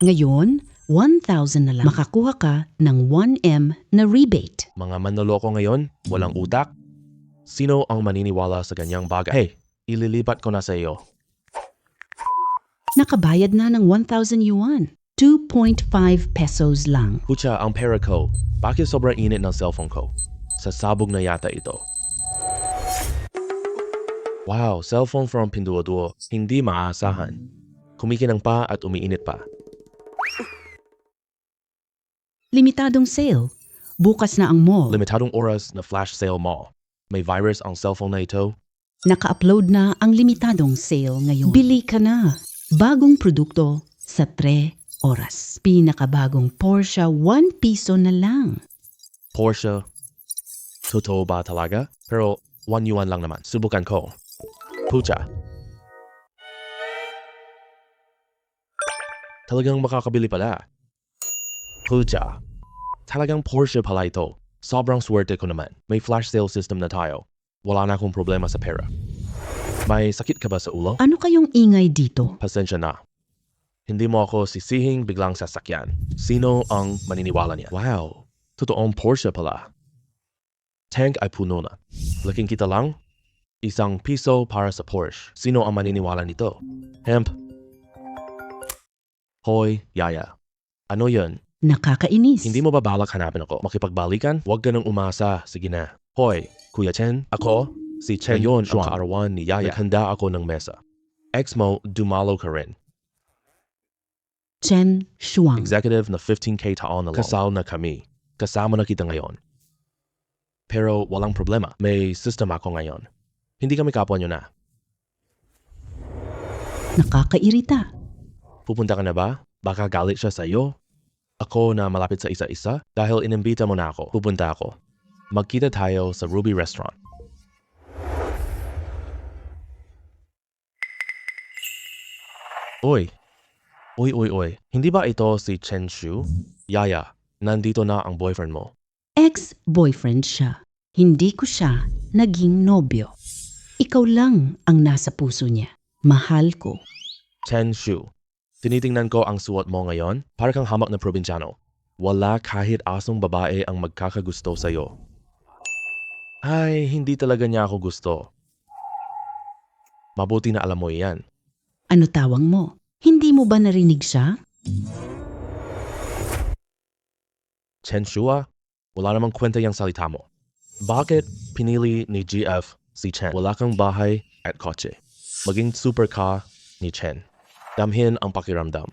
Ngayon, 1,000 na lang. Makakuha ka ng 1M na rebate. Mga manloloko ngayon, walang utak. Sino ang maniniwala sa ganyang bagay? Hey, ililipat ko na sa iyo. Nakabayad na ng 1,000 yuan. 2.5 pesos lang. Pucha, ang pera ko. Bakit sobrang init ng cellphone ko? Sasabog na yata ito. Wow, cellphone from Pinduoduo. Hindi maaasahan. Kumikinang pa at umiinit pa. Limitadong sale. Bukas na ang mall. Limitadong oras na flash sale mo. May virus ang cellphone na ito. Naka-upload na ang limitadong sale ngayon. Bili ka na. Bagong produkto sa 3 oras. Pinakabagong Porsche 1 piso na lang. Porsche. Totoo ba talaga? Pero 1 yuan lang naman. Subukan ko. Pucha. Talagang makakabili pala. Pucha. Talagang Porsche pala ito. Sobrang swerte ko naman. May flash sale system na tayo. Wala na akong problema sa pera. May sakit ka ba sa ulo? Ano kayong ingay dito? Pasensya na. Hindi mo ako sisihing biglang sasakyan. Sino ang maniniwala niya? Wow, totoong Porsche pala. Tank ay puno na. Laking kita lang, 1 piso para sa Porsche. Sino ang maniniwala nito? Hemp. Hoy, Yaya. Ano yun? Nakakainis. Hindi mo ba balak hanapin ako? Makipagbalikan? Huwag ka nang umasa. Sige na. Hoy, Kuya Chen. Ako? Si Chen yon ang kaarawan ni Yaya. Naghanda ako ng mesa. Ex mo, dumalo ka rin. Chen Shuang. Executive na 15K taon na long. Kasal na kami. Kasama na kita ngayon. Pero walang problema. May system ako ngayon. Hindi kami kapwa nyo na. Nakakairita. Pupunta ka na ba? Baka galit siya sa iyo. Ako na malapit sa isa-isa. Dahil inimbita mo na ako. Pupunta ako. Magkita tayo sa Ruby Restaurant. Uy. Uy. Hindi ba ito si Chen Shu? Yaya, nandito na ang boyfriend mo. Ex-boyfriend siya. Hindi ko siya naging nobyo. Ikaw lang ang nasa puso niya. Mahal ko. Chen Shu, tinitingnan ko ang suot mo ngayon. Para kang hamak na probinsyano. Wala kahit asong babae ang magkakagusto sa'yo. Ay, hindi talaga niya ako gusto. Mabuti na alam mo iyan. Ano tawang mo? Hindi mo ba narinig siya? Chen Shua, wala namang kwenta yung salita mo. Bakit pinili ni GF si Chen? Wala kang bahay at kotse. Maging super ka ni Chen. Damhin ang pakiramdam.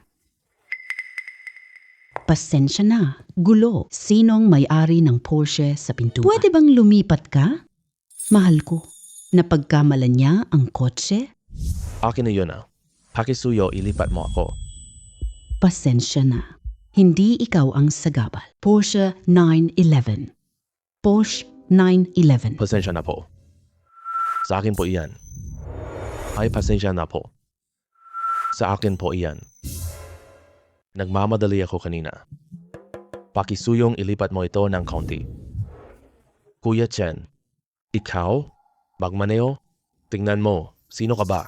Pasensya na. Gulo. Sinong may-ari ng Porsche sa pintuan? Pwede bang lumipat ka? Mahal ko. Napagkamalan niya ang kotse? Akin na yun ah. Pakisuyo, ilipat mo ako. Pasensya na. Hindi ikaw ang sagabal. Porsche 911. Porsche 911. Pasensya na po. Sa akin po iyan. Ay, pasensya na po. Sa akin po iyan. Nagmamadali ako kanina. Pakisuyong ilipat mo ito ng kaunti. Kuya Chen, ikaw? Magmaneo? Tingnan mo, sino ka ba?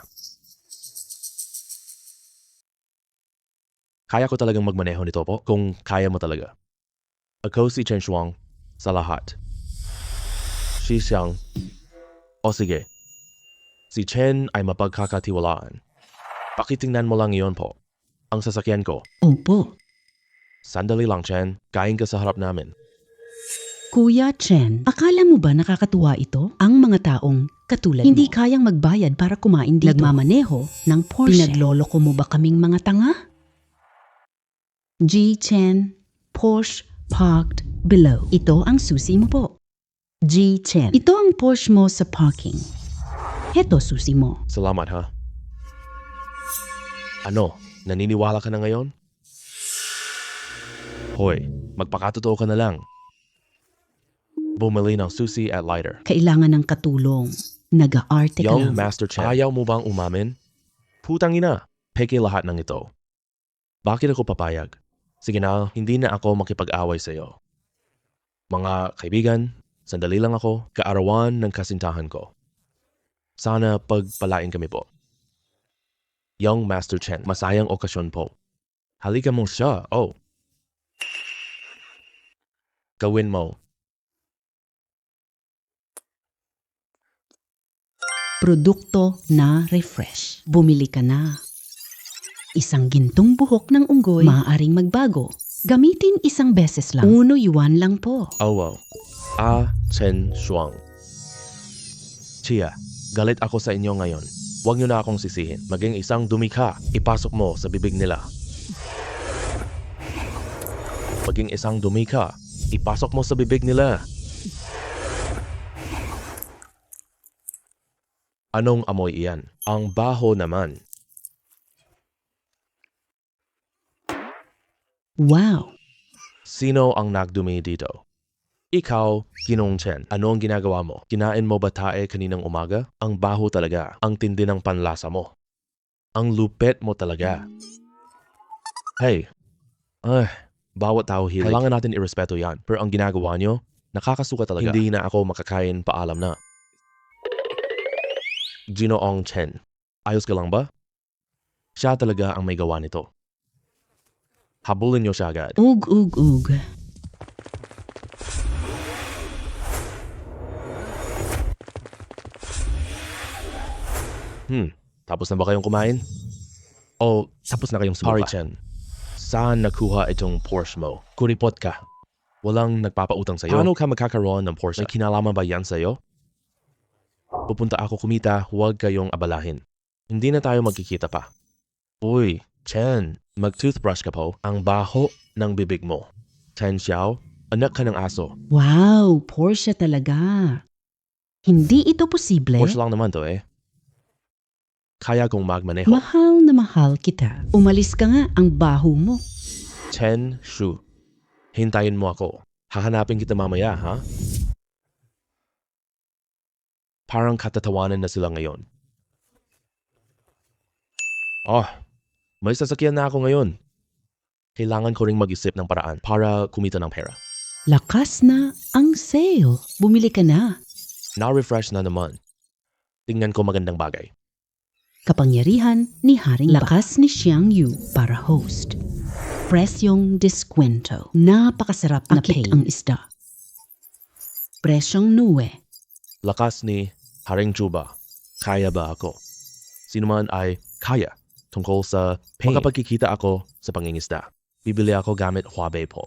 Kaya ko talagang magmaneho nito po kung kaya mo talaga. Ako si Chen Shuang sa lahat. Si Xiang. O sige. Si Chen ay mapagkakatiwalaan. Pakitingnan mo lang iyon po. Ang sasakyan ko. Opo. Sandali lang, Chen. Kain ka sa harap namin. Kuya Chen, akala mo ba nakakatuwa ito? Ang mga taong katulad hindi mo. Kayang magbayad para kumain dito. Nagmamaneho ng Porsche. Pinagloloko mo ba kaming mga tanga? G. Chen, Porsche parked below. Ito ang susi mo po. G. Chen. Ito ang Porsche mo sa parking. Heto susi mo. Salamat ha. Ano? Naniniwala ka na ngayon? Hoy, magpakatotoo ka na lang. Bumili ng susi at lighter. Kailangan ng katulong. Nag-aarte ka Young lang. Master Chen, ayaw mo bang umamin? Putang ina, peke lahat ng ito. Bakit ako papayag? Sige na, hindi na ako makipag-away sa iyo. Mga kaibigan, sandali lang ako, kaarawan ng kasintahan ko. Sana pagpalain kami po. Young Master Chen, masayang okasyon po. Halika mo siya. Oh. Gawin mo. Produkto na refresh. Bumili ka na. Isang gintong buhok ng unggoy, maaaring magbago. Gamitin isang beses lang. 1 yuan lang po. Oh, wow. Chen Shuang. Chia, galit ako sa inyo ngayon. Huwag niyo na akong sisihin. Maging isang dumikha, ipasok mo sa bibig nila. Maging isang dumikha, ipasok mo sa bibig nila. Anong amoy iyan? Ang baho naman. Wow! Sino ang nagdumi dito? Ikaw, Ginong Chen, ano ang ginagawa mo? Kinain mo ba tae kaninang umaga? Ang baho talaga, ang tindi ng panlasa mo. Ang lupit mo talaga. Hey, bawat tao hilig. Kailangan natin irespeto yan. Pero ang ginagawa nyo, nakakasuka talaga. Hindi na ako makakain, paalam na. Ginoong Chen, ayos ka lang ba? Siya talaga ang may gawa nito. Habulin niyo siya agad. Ug. Tapos na ba kayong kumain? O tapos na kayong sumuka? Sorry, Chen. Saan nakuha itong Porsche mo? Kuripot ka. Walang nagpapautang sa'yo. Paano ka magkakaroon ng Porsche? May kinalaman ba yan sa'yo? Pupunta ako kumita, huwag kayong abalahin. Hindi na tayo magkikita pa. Uy, Chen, mag-toothbrush ka po. Ang baho ng bibig mo. Chen Xiao, anak ka ng aso. Wow! Porsche talaga. Hindi ito posible. Porsche lang naman to eh. Kaya kong magmaneho. Mahal na mahal kita. Umalis ka nga, ang baho mo. Chen Shu, hintayin mo ako. Hahanapin kita mamaya, ha? Parang katatawanan na sila ngayon. May sasakyan na ako ngayon. Kailangan ko ring mag-isip ng paraan para kumita ng pera. Lakas na ang sale. Bumili ka na. Na-refresh na naman. Tingnan ko magandang bagay. Kapangyarihan ni Haring Lakas ni Xiang Yu para host. Presyong diskwento. Napakasarap na pay ang isda. Presyong nuwe. Lakas ni Haring Chuba. Kaya ba ako? Sino man ay kaya tungkol sa pain. Makapagkikita ako sa pangingisda. Bibili ako gamit Huawei po.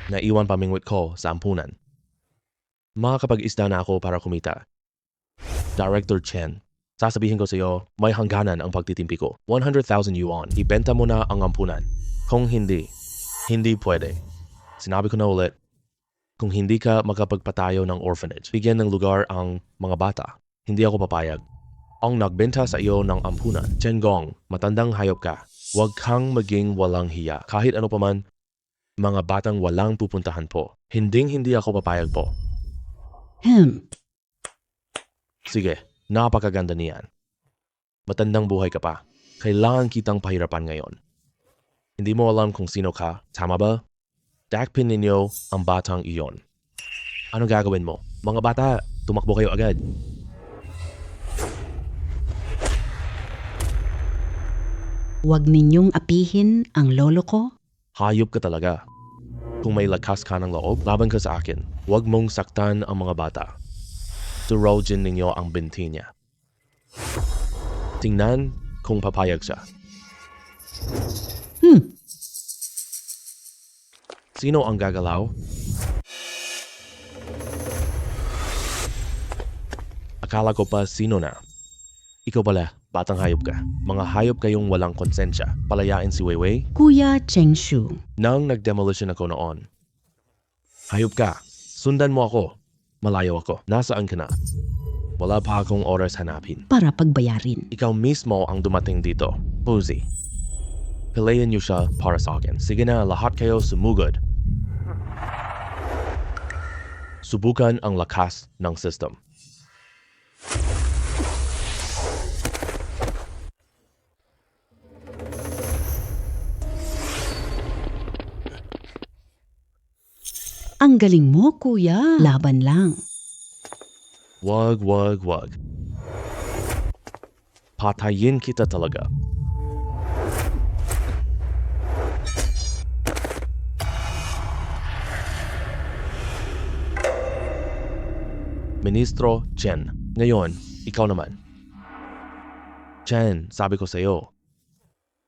Naiwan pamingwit ko sa ampunan. Makakapag-isda na ako para kumita. Director Chen, sasabihin ko sa iyo, may hangganan ang pagtitimpi ko. 100,000 yuan. Ibenta mo na ang ampunan. Kung hindi pwede. Sinabi ko na ulit, kung hindi ka makapagpatayo ng orphanage, bigyan ng lugar ang mga bata, hindi ako papayag. Ang nagbenta sa iyo ng ampunan, Chen Gong, matandang hayop ka. Huwag kang maging walang hiya. Kahit ano paman, mga batang walang pupuntahan po. Hindi ako papayag po. Sige, napakaganda niyan. Matandang buhay ka pa. Kailangan kitang pahirapan ngayon. Hindi mo alam kung sino ka, tama ba? Dakpin ninyo ang batang iyon. Ano gagawin mo? Mga bata, tumakbo kayo agad. Huwag ninyong apihin ang lolo ko. Hayop ka talaga. Kung may lakas ka ng loob, laban ka sa akin. Huwag mong saktan ang mga bata. Durogin ninyo ang binti niya. Tingnan kung papayag siya. Sino ang gagalaw? Akala ko pa sino na. Ikaw pala, batang hayop ka. Mga hayop kayong walang konsensya. Palayain si Weiwei. Kuya Cheng Shu. Nang nag-demolition ako noon. Hayop ka, sundan mo ako. Malayo ako. Nasaan ka na? Wala pa akong oras hanapin. Para pagbayarin. Ikaw mismo ang dumating dito. Puzi. Pilayan niyo siya para sa akin. Sige na, lahat kayo sumugod. Subukan ang lakas ng system. Ang galing mo, kuya. Laban lang. Wag. Patayin kita talaga. Ministro Chen, ngayon, ikaw naman. Chen, sabi ko sa iyo,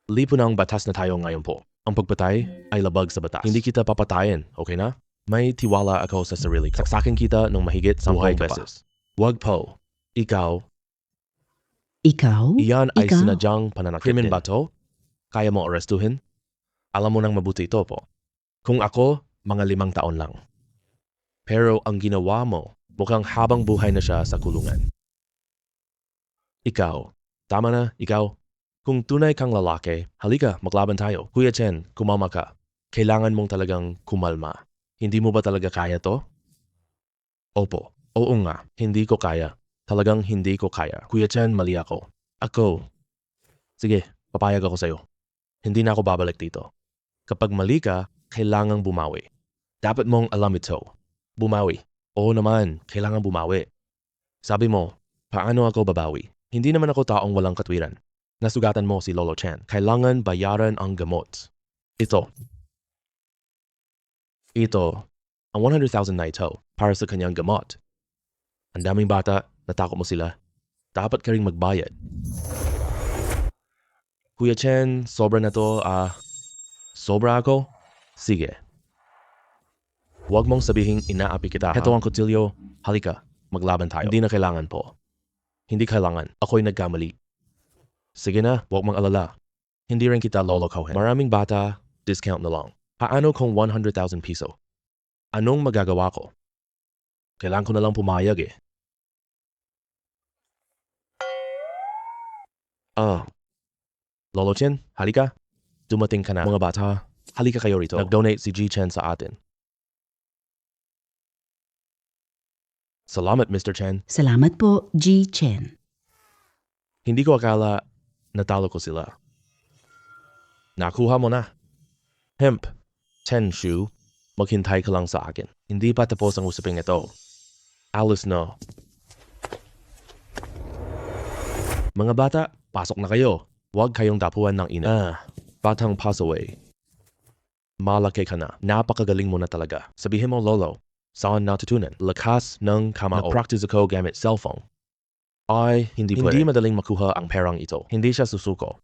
lipo ng batas na tayo ngayon po. Ang pagpatay ay labag sa batas. Hindi kita papatayin, okay na? May tiwala ako sa sarili ko. Saksakin kita ng mahigit 10 beses. Wag po. Ikaw, Ikaw? iyan ay Ikaw? sinadyang pananakit. Krimen ba to? Kaya mo arestuhin? Alam mo nang mabuti ito po. Kung ako, mga 5 taon lang. Pero ang ginawa mo, mukhang habang buhay na siya sa kulungan. Ikaw, tama na, ikaw. Kung tunay kang lalaki, halika, maglaban tayo. Kuya Chen, kumalma ka. Kailangan mong talagang kumalma. Hindi mo ba talaga kaya to? Opo, oo nga, hindi ko kaya. Talagang hindi ko kaya. Kuya Chen, mali ako. Ako. Sige, papayag ako sa'yo. Hindi na ako babalik dito. Kapag mali ka, kailangang bumawi. Dapat mong alam ito. Bumawi. Oo naman, kailangan bumawi. Sabi mo, paano ako babawi? Hindi naman ako taong walang katwiran. Nasugatan mo si Lolo Chen. Kailangan bayaran ang gamot. Ito. Ang 100,000 na ito para sa kanyang gamot. Ang daming bata, natakot mo sila. Dapat ka ring magbayad. Kuya Chen, sobra na to. Sobra ako? Sige. Huwag mong sabihing inaapi kita. Heto ang kutsilyo. Halika, maglaban tayo. Hindi na kailangan po. Hindi kailangan. Ako'y nagkamali. Sige na, huwag mong alala. Hindi rin kita lolokohin. Maraming bata, discount na lang. Paano kung 100,000 piso? Anong magagawa ko? Kailangan ko na lang pumayag eh. Lolo Chen, halika. Dumating ka na. Mga bata, halika kayo rito. Nag-donate si G. Chen sa atin. Salamat, Mr. Chen. Salamat po, G. Chen. Hindi ko akala natalo ko sila. Nakuha mo na. Hemp, Chen Shu, maghintay ka lang sa akin. Hindi pa tapos ang usaping ito. Alis na. Mga bata, pasok na kayo. Huwag kayong dapuan ng ina. Batang pass away. Malaki ka na. Napakagaling mo na talaga. Sabihin mo, Lolo, saan natutunan? Lakas ng kamao. Na-practice ako gamit cellphone. Ay, hindi madaling makuha ang perang ito. Hindi siya susuko.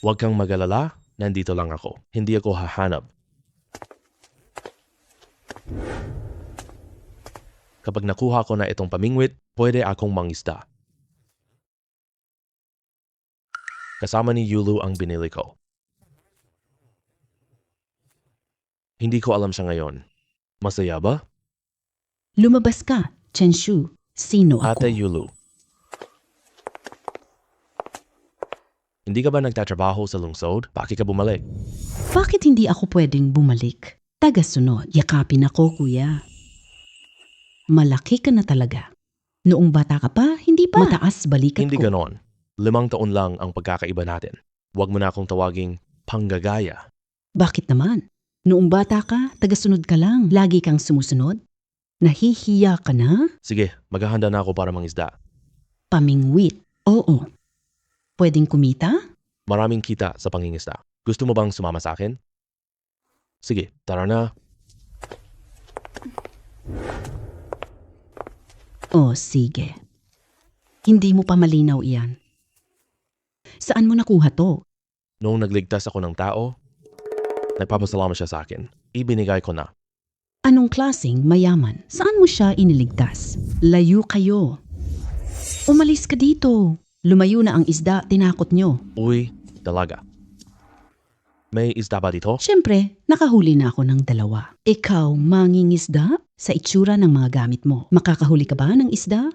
Huwag kang mag-alala, nandito lang ako. Hindi ako hahanap. Kapag nakuha ko na itong pamingwit, pwede akong mangisda. Kasama ni Yulu ang binili ko. Hindi ko alam siya ngayon. Masaya ba? Lumabas ka, Chen Shu. Sino ako? Ate Yulu. Hindi ka ba nagtatrabaho sa lungsod? Bakit ka bumalik? Bakit hindi ako pwedeng bumalik? Tagasunod. Yakapin ako, kuya. Malaki ka na talaga. Noong bata ka pa, hindi pa. Mataas balikat Hindi ko. ganon. 5 taon lang ang pagkakaiba natin. Huwag mo na akong tawaging panggagaya. Bakit naman? Noong bata ka, tagasunod ka lang. Lagi kang sumusunod. Nahihiya ka na? Sige, maghahanda na ako para mangisda. Pamingwit. Oo. Pwedeng kumita? Maraming kita sa pangingisda. Gusto mo bang sumama sa akin? Sige, tara na. O, sige. Hindi mo pa malinaw iyan. Saan mo nakuha to? Noong nagligtas ako ng tao, nagpapasalamat siya sa akin. Ibinigay ko na. Anong klaseng mayaman? Saan mo siya iniligtas? Layo kayo. Umalis ka dito. Lumayo na ang isda, tinakot nyo. Uy, dalaga. May isda ba dito? Siyempre, nakahuli na ako ng 2. Ikaw, mangingisda? Sa itsura ng mga gamit mo. Makakahuli ka ba ng isda?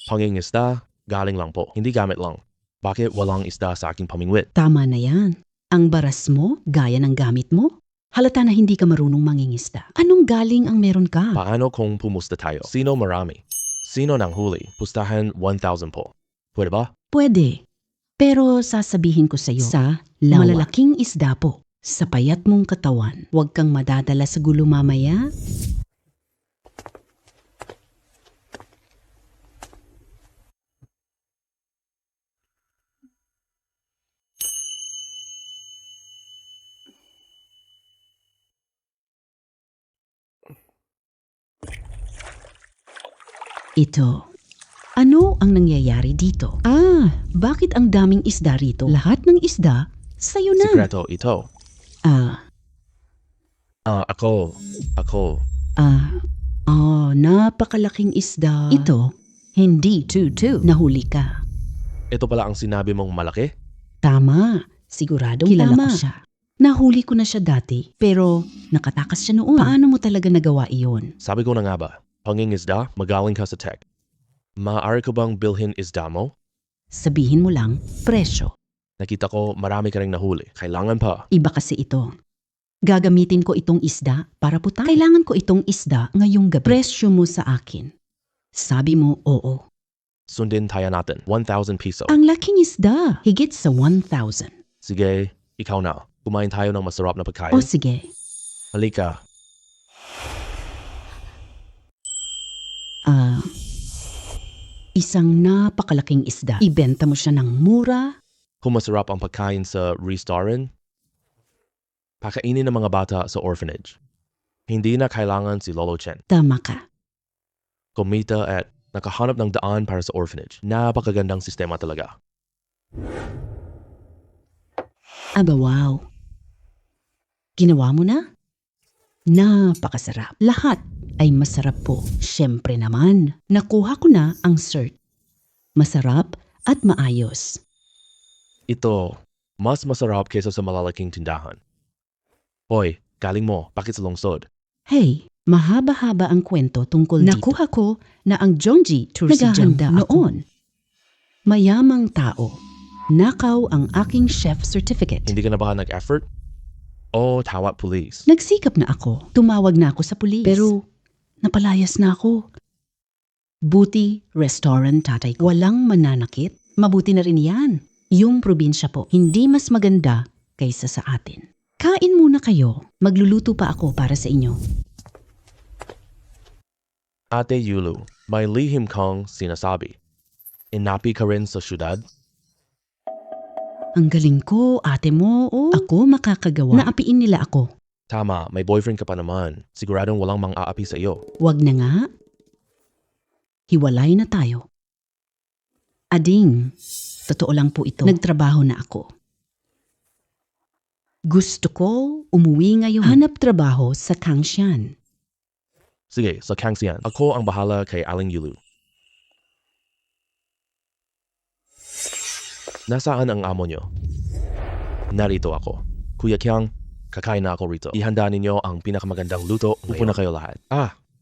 Pangingisda, galing lang po. Hindi gamit lang. Bakit walang isda sa aking pamingwit? Tama na yan. Ang baras mo, gaya ng gamit mo? Halata na hindi ka marunong mangingisda. Anong galing ang meron ka? Paano kung pumusta tayo? Sino marami? Sino nang huli? Pustahan 1,000 po. Pwede ba? Pwede. Pero sasabihin ko sa'yo, sa lawa. Malalaking isda po. Sa payat mong katawan, huwag kang madadala sa gulo mamaya. Ito. Ano ang nangyayari dito? Bakit ang daming isda rito? Lahat ng isda, sa'yo na. Sikreto ito. Ah, Ako. napakalaking isda. Ito, hindi tutu. Nahuli ka. Ito pala ang sinabi mong malaki? Tama. Siguradong kilala ko siya. Nahuli ko na siya dati, pero nakatakas siya noon. Paano mo talaga nagawa iyon? Sabi ko na nga ba, panging isda, magaling ka sa tech. Maaari ko bang bilhin isda mo? Sabihin mo lang, presyo. Nakita ko marami ka ring nahuli. Kailangan pa. Iba kasi ito. Gagamitin ko itong isda para putang. Kailangan ko itong isda ngayong gabi. Presyo mo sa akin. Sabi mo, oo. Sundin tayo natin. 1,000 piso. Ang laking isda. Higit sa 1,000. Sige, ikaw na. Kumain tayo ng masarap na pagkain. O sige. Halika. Isang napakalaking isda. Ibenta mo siya ng mura. Kung masarap ang pagkain sa restaurant, pakainin ng mga bata sa orphanage. Hindi na kailangan si Lolo Chen. Tama ka. Kumita at nakahanap ng daan para sa orphanage. Napakagandang sistema talaga. Aba wow. Ginawa mo na? Napakasarap. Lahat ay masarap po. Siyempre naman, nakuha ko na ang cert. Masarap at maayos. Ito, mas masarap kaysa sa malalaking tindahan. Hoy, galing mo, bakit sa lungsod? Hey, mahaba-haba ang kwento tungkol dito. Nakuha ko na ang Jongji naghahanda noon. Mayamang tao. Nakaw ang aking chef certificate. Hindi ka na ba nag-effort? O tawag police? Nagsikap na ako. Tumawag na ako sa pulis. Pero napalayas na ako. Buti, restaurant tatay ko. Walang mananakit. Mabuti na rin yan. Yung probinsya po, hindi mas maganda kaysa sa atin. Kain muna kayo. Magluluto pa ako para sa inyo. Ate Yulu, may lihim kang sinasabi. Inapi ka rin sa syudad? Ang galing ko, ate mo. Oh, ako makakagawa. Naapiin nila ako. Tama, may boyfriend ka pa naman. Siguradong walang mang-aapi sa iyo. Wag na nga. Hiwalay na tayo. Ading, totoo lang po ito. Nagtrabaho na ako. Gusto ko umuwi ngayon. Hanap trabaho sa Kangshan. Sige, sa Kangxian, ako ang bahala kay Aling Yulu. Nasaan ang amo nyo? Narito ako. Kuya Kyang, kakain na ako rito. Ihanda ninyo ang pinakamagandang luto. Upo na kayo lahat.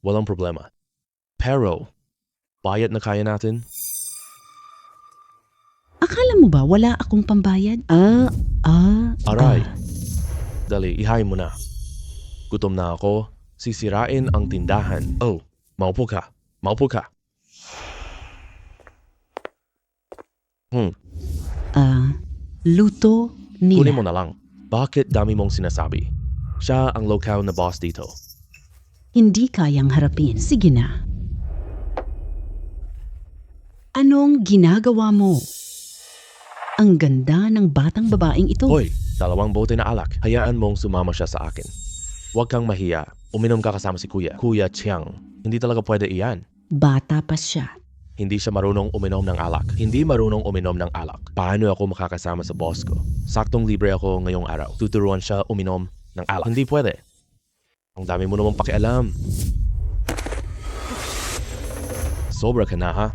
Walang problema. Pero, bayad na kaya natin? Akala mo ba wala akong pambayad? Aray. Dali, ihayin mo na. Gutom na ako. Sisirain ang tindahan. Oh, maupo ka. Maupo ka. Luto nila. Kunin mo na lang. Bakit dami mong sinasabi? Siya ang local na boss dito. Hindi kayang harapin. Sige na. Anong ginagawa mo? Ang ganda ng batang babaeng ito. Hoy, 2 bote na alak. Hayaan mong sumama siya sa akin. Huwag kang mahiya. Uminom ka kasama si Kuya. Kuya Chiang. Hindi talaga pwede iyan. Bata pa siya. Hindi siya marunong uminom ng alak. Hindi marunong uminom ng alak. Paano ako makakasama sa boss ko? Saktong libre ako ngayong araw. Tuturuan siya uminom ng alak. Hindi pwede. Ang dami mo namang pakialam. Sobra ka na ha?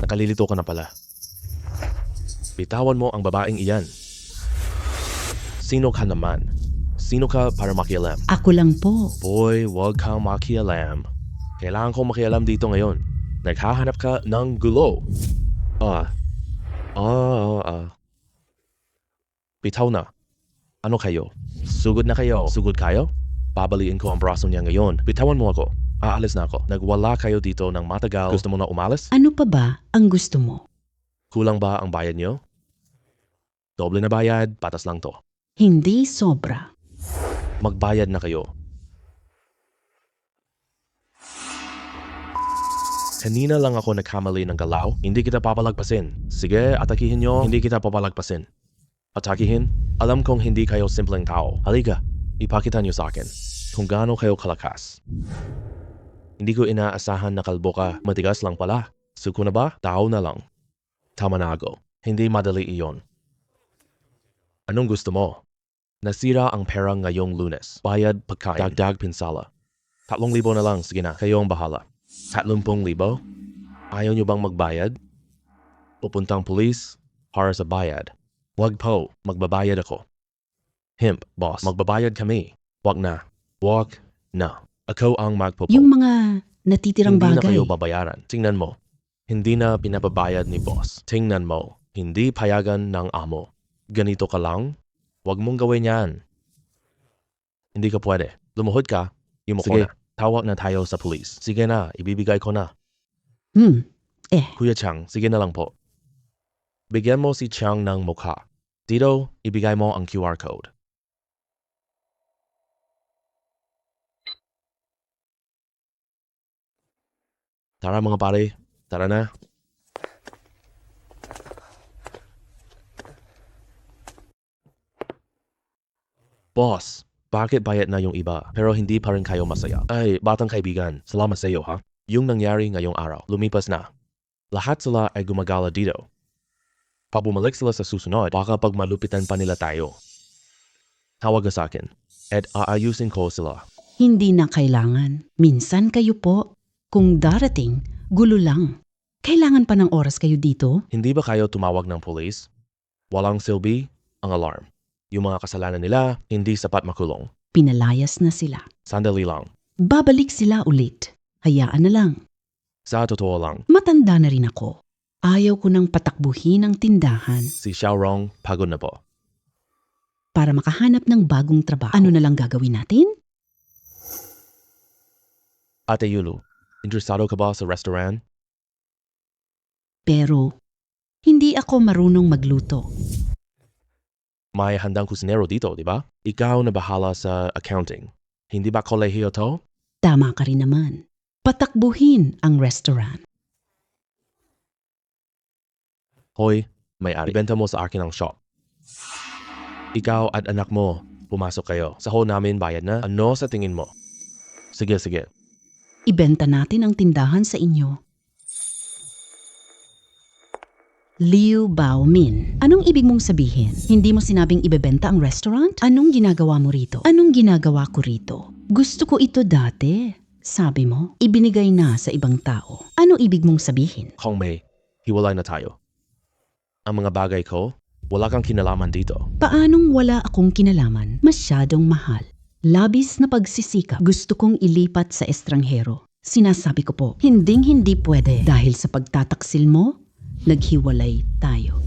Nakalilito ka na pala. Bitawan mo ang babaeng iyan. Sino ka naman? Sino ka para makialam? Ako lang po. Boy, wag kang makialam. Kailangan kong makialam dito ngayon. Naghahanap ka ng gulo. Bitaw na. Ano kayo? Sugod na kayo. Sugod kayo? Babaliin ko ang braso niya ngayon. Bitawan mo ako. Aalis na ako. Nagwala kayo dito ng matagal. Gusto mo na umalis? Ano pa ba ang gusto mo? Kulang ba ang bayad nyo? Doble na bayad, patas lang to. Hindi sobra. Magbayad na kayo. Kanina lang ako nagkamali ng galaw. Hindi kita papalagpasin. Sige, atakihin nyo. Hindi kita papalagpasin. Atakihin? Alam kong hindi kayo simpleng tao. Halika, ipakita nyo sa akin kung gaano kayo kalakas. Hindi ko inaasahan na kalbo ka. Matigas lang pala. Suko na ba? Tao na lang. Tama na ako. Hindi madali iyon. Anong gusto mo? Nasira ang pera ngayong Lunes. Bayad pagkain. Dagdag pinsala. 3,000 na lang. Sige na. Kayo ang bahala. 30,000? Ayaw nyo bang magbayad? Pupuntang pulis para sa bayad. Wag po. Magbabayad ako. Himp, boss. Magbabayad kami. Wag na. Wag na. Ako ang magpupo. Yung mga natitirang Hindi na bagay. kayo babayaran. Tingnan mo. Hindi na pinababayad ni boss. Tingnan mo. Hindi payagan ng amo. Ganito ka lang? Huwag mong gawin yan. Hindi ka pwede. Lumuhod ka. Yumuko na. Tawag na tayo sa police. Sige na. Ibibigay ko na. Kuya Chang, sige na lang po. Bigyan mo si Chang ng mukha. Dito, ibigay mo ang QR code. Tara mga pare. Tara na. Boss, bakit bayad na yung iba pero hindi pa rin kayo masaya? Ay, batang kaibigan, salamat sa iyo ha. Yung nangyari ngayong araw, lumipas na. Lahat sila ay gumagala dito. Pag bumalik sila sa susunod, baka pag malupitan pa nila tayo. Tawag ka sa akin at aayusin ko sila. Hindi na kailangan. Minsan kayo po. Kung darating, gulo lang. Kailangan pa ng oras kayo dito? Hindi ba kayo tumawag ng police? Walang silbi ang alarm. Yung mga kasalanan nila, hindi sapat makulong. Pinalayas na sila. Sandali lang. Babalik sila ulit. Hayaan na lang. Sa totoo lang, Matanda na rin ako. Ayaw ko nang patakbuhin ang tindahan si Xiaorong pagod na po. para makahanap ng bagong trabaho. Ano na lang gagawin natin? Ate Yulu, interesado ka ba sa restaurant? Pero, hindi ako marunong magluto. May handang kusinero dito, di ba? Ikaw na bahala sa accounting. Hindi ba kolehiyo to? Tama ka rin naman. Patakbuhin ang restaurant. Hoy, may-ari, ibenta mo sa akin ang shop. Ikaw at anak mo, pumasok kayo. Sahod namin bayad na. Ano sa tingin mo? Sige, sige. Ibenta natin ang tindahan sa inyo. Liu Baomin. Anong ibig mong sabihin? Hindi mo sinabing ibebenta ang restaurant? Anong ginagawa mo rito? Anong ginagawa ko rito? Gusto ko ito dati. Sabi mo, ibinigay na sa ibang tao. Ano ibig mong sabihin? Kong Mei, hiwalay na tayo. Ang mga bagay ko, wala kang kinalaman dito. Paanong wala akong kinalaman? Masyadong mahal. Labis na pagsisikap. Gusto kong ilipat sa estranghero. Sinasabi ko po, hinding-hindi pwede. Dahil sa pagtataksil mo, naghiwalay tayo.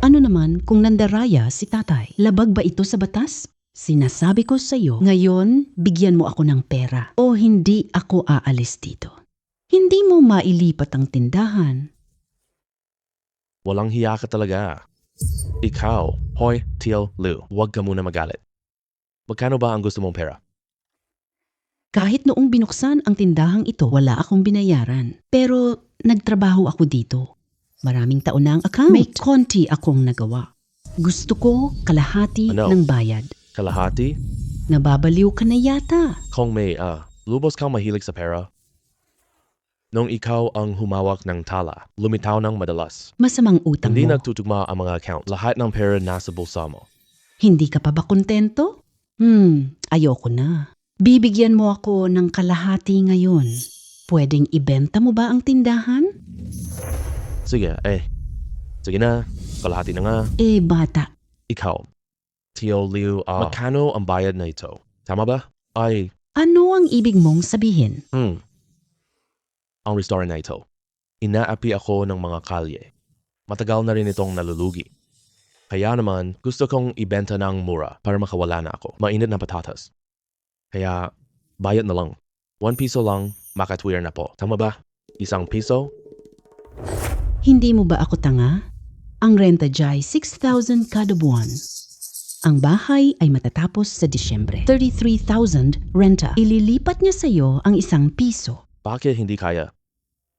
Ano naman kung nandaraya si tatay? Labag ba ito sa batas? Sinasabi ko sa iyo, ngayon bigyan mo ako ng pera o hindi ako aalis dito. Hindi mo mailipat ang tindahan. Walang hiya ka talaga. Ikaw, Hoy, Teal, Liu, huwag ka muna magalit. Magkano ba ang gusto mong pera? Kahit noong binuksan ang tindahang ito, wala akong binayaran. Pero nagtrabaho ako dito. Maraming taon na ang account. May konti akong nagawa. Gusto ko kalahati Ano? ng bayad. Kalahati? Nababaliw ka na yata. Kong Mei, lubos kang mahilig sa pera? Nung ikaw ang humawak ng tala, lumitaw ng madalas. Masamang utang Hindi mo. nagtutugma ang mga account. Lahat ng pera nasa bulsa mo. Hindi ka pa ba kontento? Ayoko na. Bibigyan mo ako ng kalahati ngayon. Pwedeng ibenta mo ba ang tindahan? Sige, sige na. Kalahati na nga. Bata. Ikaw, Teal, Liu, magkano ang bayad na ito? Tama ba? Ay, Ano ang ibig mong sabihin? ang restaurant na ito. Inaapi ako ng mga kalye. Matagal na rin itong nalulugi. Kaya naman, gusto kong ibenta ng mura para makawala na ako. Mainit na patatas. Kaya, bayad na lang. 1 piso lang, makatwir na po. Tama ba? 1 piso? Hindi mo ba ako tanga? Ang renta diya'y 6,000 kada buwan. Ang bahay ay matatapos sa Disyembre. 33,000 renta. Ililipat niya sa iyo ang 1 piso. Bakit hindi kaya?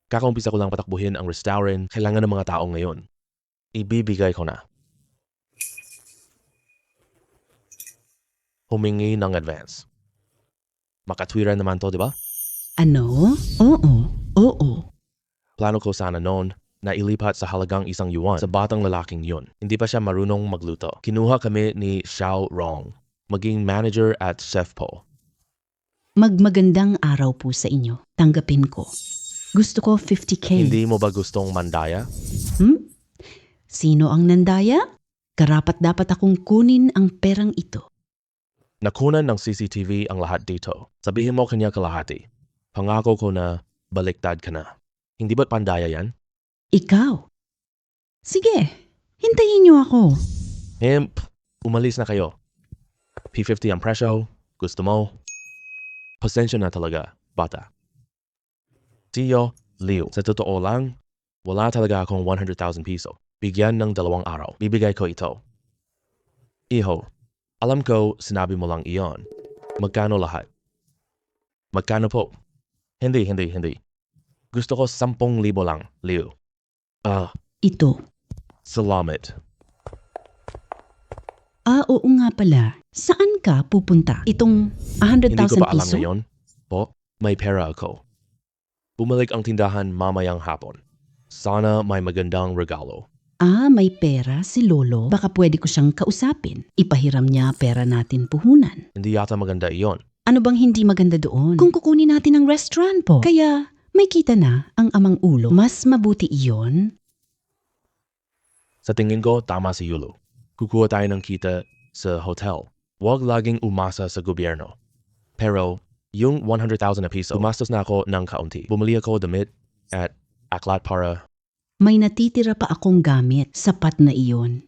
Kakaumpisa ko lang patakbuhin ang restaurant. Kailangan ng mga tao ngayon. Ibibigay ko na. Humingi ng advance. Makatwiran naman to, di ba? Ano? Oo, oo. Plano ko sana noon na ilipat sa halagang ₱1 sa batang lalaking yun. Hindi pa siya marunong magluto. Kinuha kami ni Xiao Rong, maging manager at chef po. Magmagandang araw po sa inyo. Tanggapin ko. Gusto ko 50K. Hindi mo ba gustong mandaya? Sino ang nandaya? Karapat dapat akong kunin ang perang ito. Nakunan ng CCTV ang lahat dito. Sabihin mo kanya kalahati. Pangako ko na baliktad ka na. Hindi ba't pandaya yan? Ikaw. Sige, hintayin niyo ako. Umalis na kayo. P50 ang presyo. Gusto mo? Pasensya na talaga, bata. Tiyo, Liu, sa totoo lang, wala talaga akong 100,000 piso. Bigyan ng 2 araw. Bibigay ko ito. Iho, alam ko sinabi mo lang iyon. Magkano lahat? Magkano po? Hindi. Gusto ko 10,000 lang, Liu. Ito. Salamat. Oo nga pala. Saan ka pupunta? Itong Hindi ko 100,000 pa alam piso? ngayon. Po, may pera ako. Bumalik ang tindahan mamayang hapon. Sana may magandang regalo. May pera si Lolo. Baka pwede ko siyang kausapin. Ipahiram niya pera natin puhunan. Hindi yata maganda iyon. Ano bang hindi maganda doon? Kung kukunin natin ang restaurant po. Kaya may kita na ang amang ulo. Mas mabuti iyon. Sa tingin ko, tama si Yulo. Kukuha tayo ng kita sa hotel. Huwag laging umasa sa gobyerno. Pero, yung 100,000 na piso, umastos na ako ng kaunti. Bumili ako damit at aklat para... May natitira pa akong gamit. Sapat na iyon.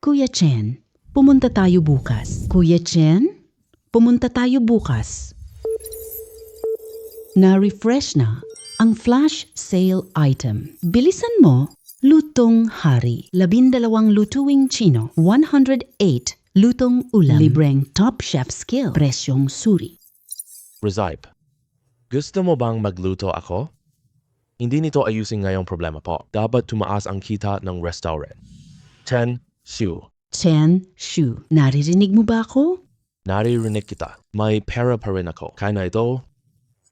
Kuya Chen, pumunta tayo bukas. Kuya Chen, pumunta tayo bukas. Na-refresh na ang flash sale item. Bilisan mo, lutong hari. 12 lutuing Chino. 108 lutong ulam. Libreng Top Chef skill. Presyong suri. Rezype. Gusto mo bang magluto ako? Hindi nito ayusin ngayong problema po. Dapat tumaas ang kita ng restaurant. 10, Shu. Chen Shu, naririnig mo ba ako? Naririnig kita. May pera pa rin ako. Kaya na ito,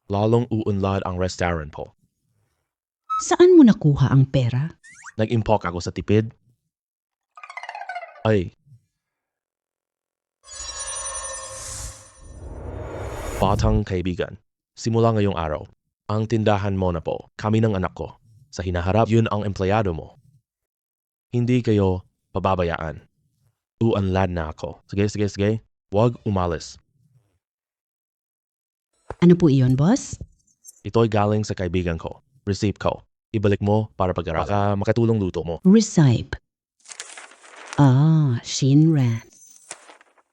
lalong uunlad ang restaurant po. Saan mo nakuha ang pera? Nag-impok ako sa tipid. Ay. Batang kaibigan, simula ngayong araw, ang tindahan mo na po, kami ng anak ko. Sa hinaharap, yun ang empleyado mo. Hindi kayo pababayaan. Uunlad na ako. Sige. Huwag umalis. Ano po iyon, boss? Ito'y galing sa kaibigan ko. Receipt ko. Ibalik mo para pag-aral. Baka makatulong luto mo. Recipe. Shinran.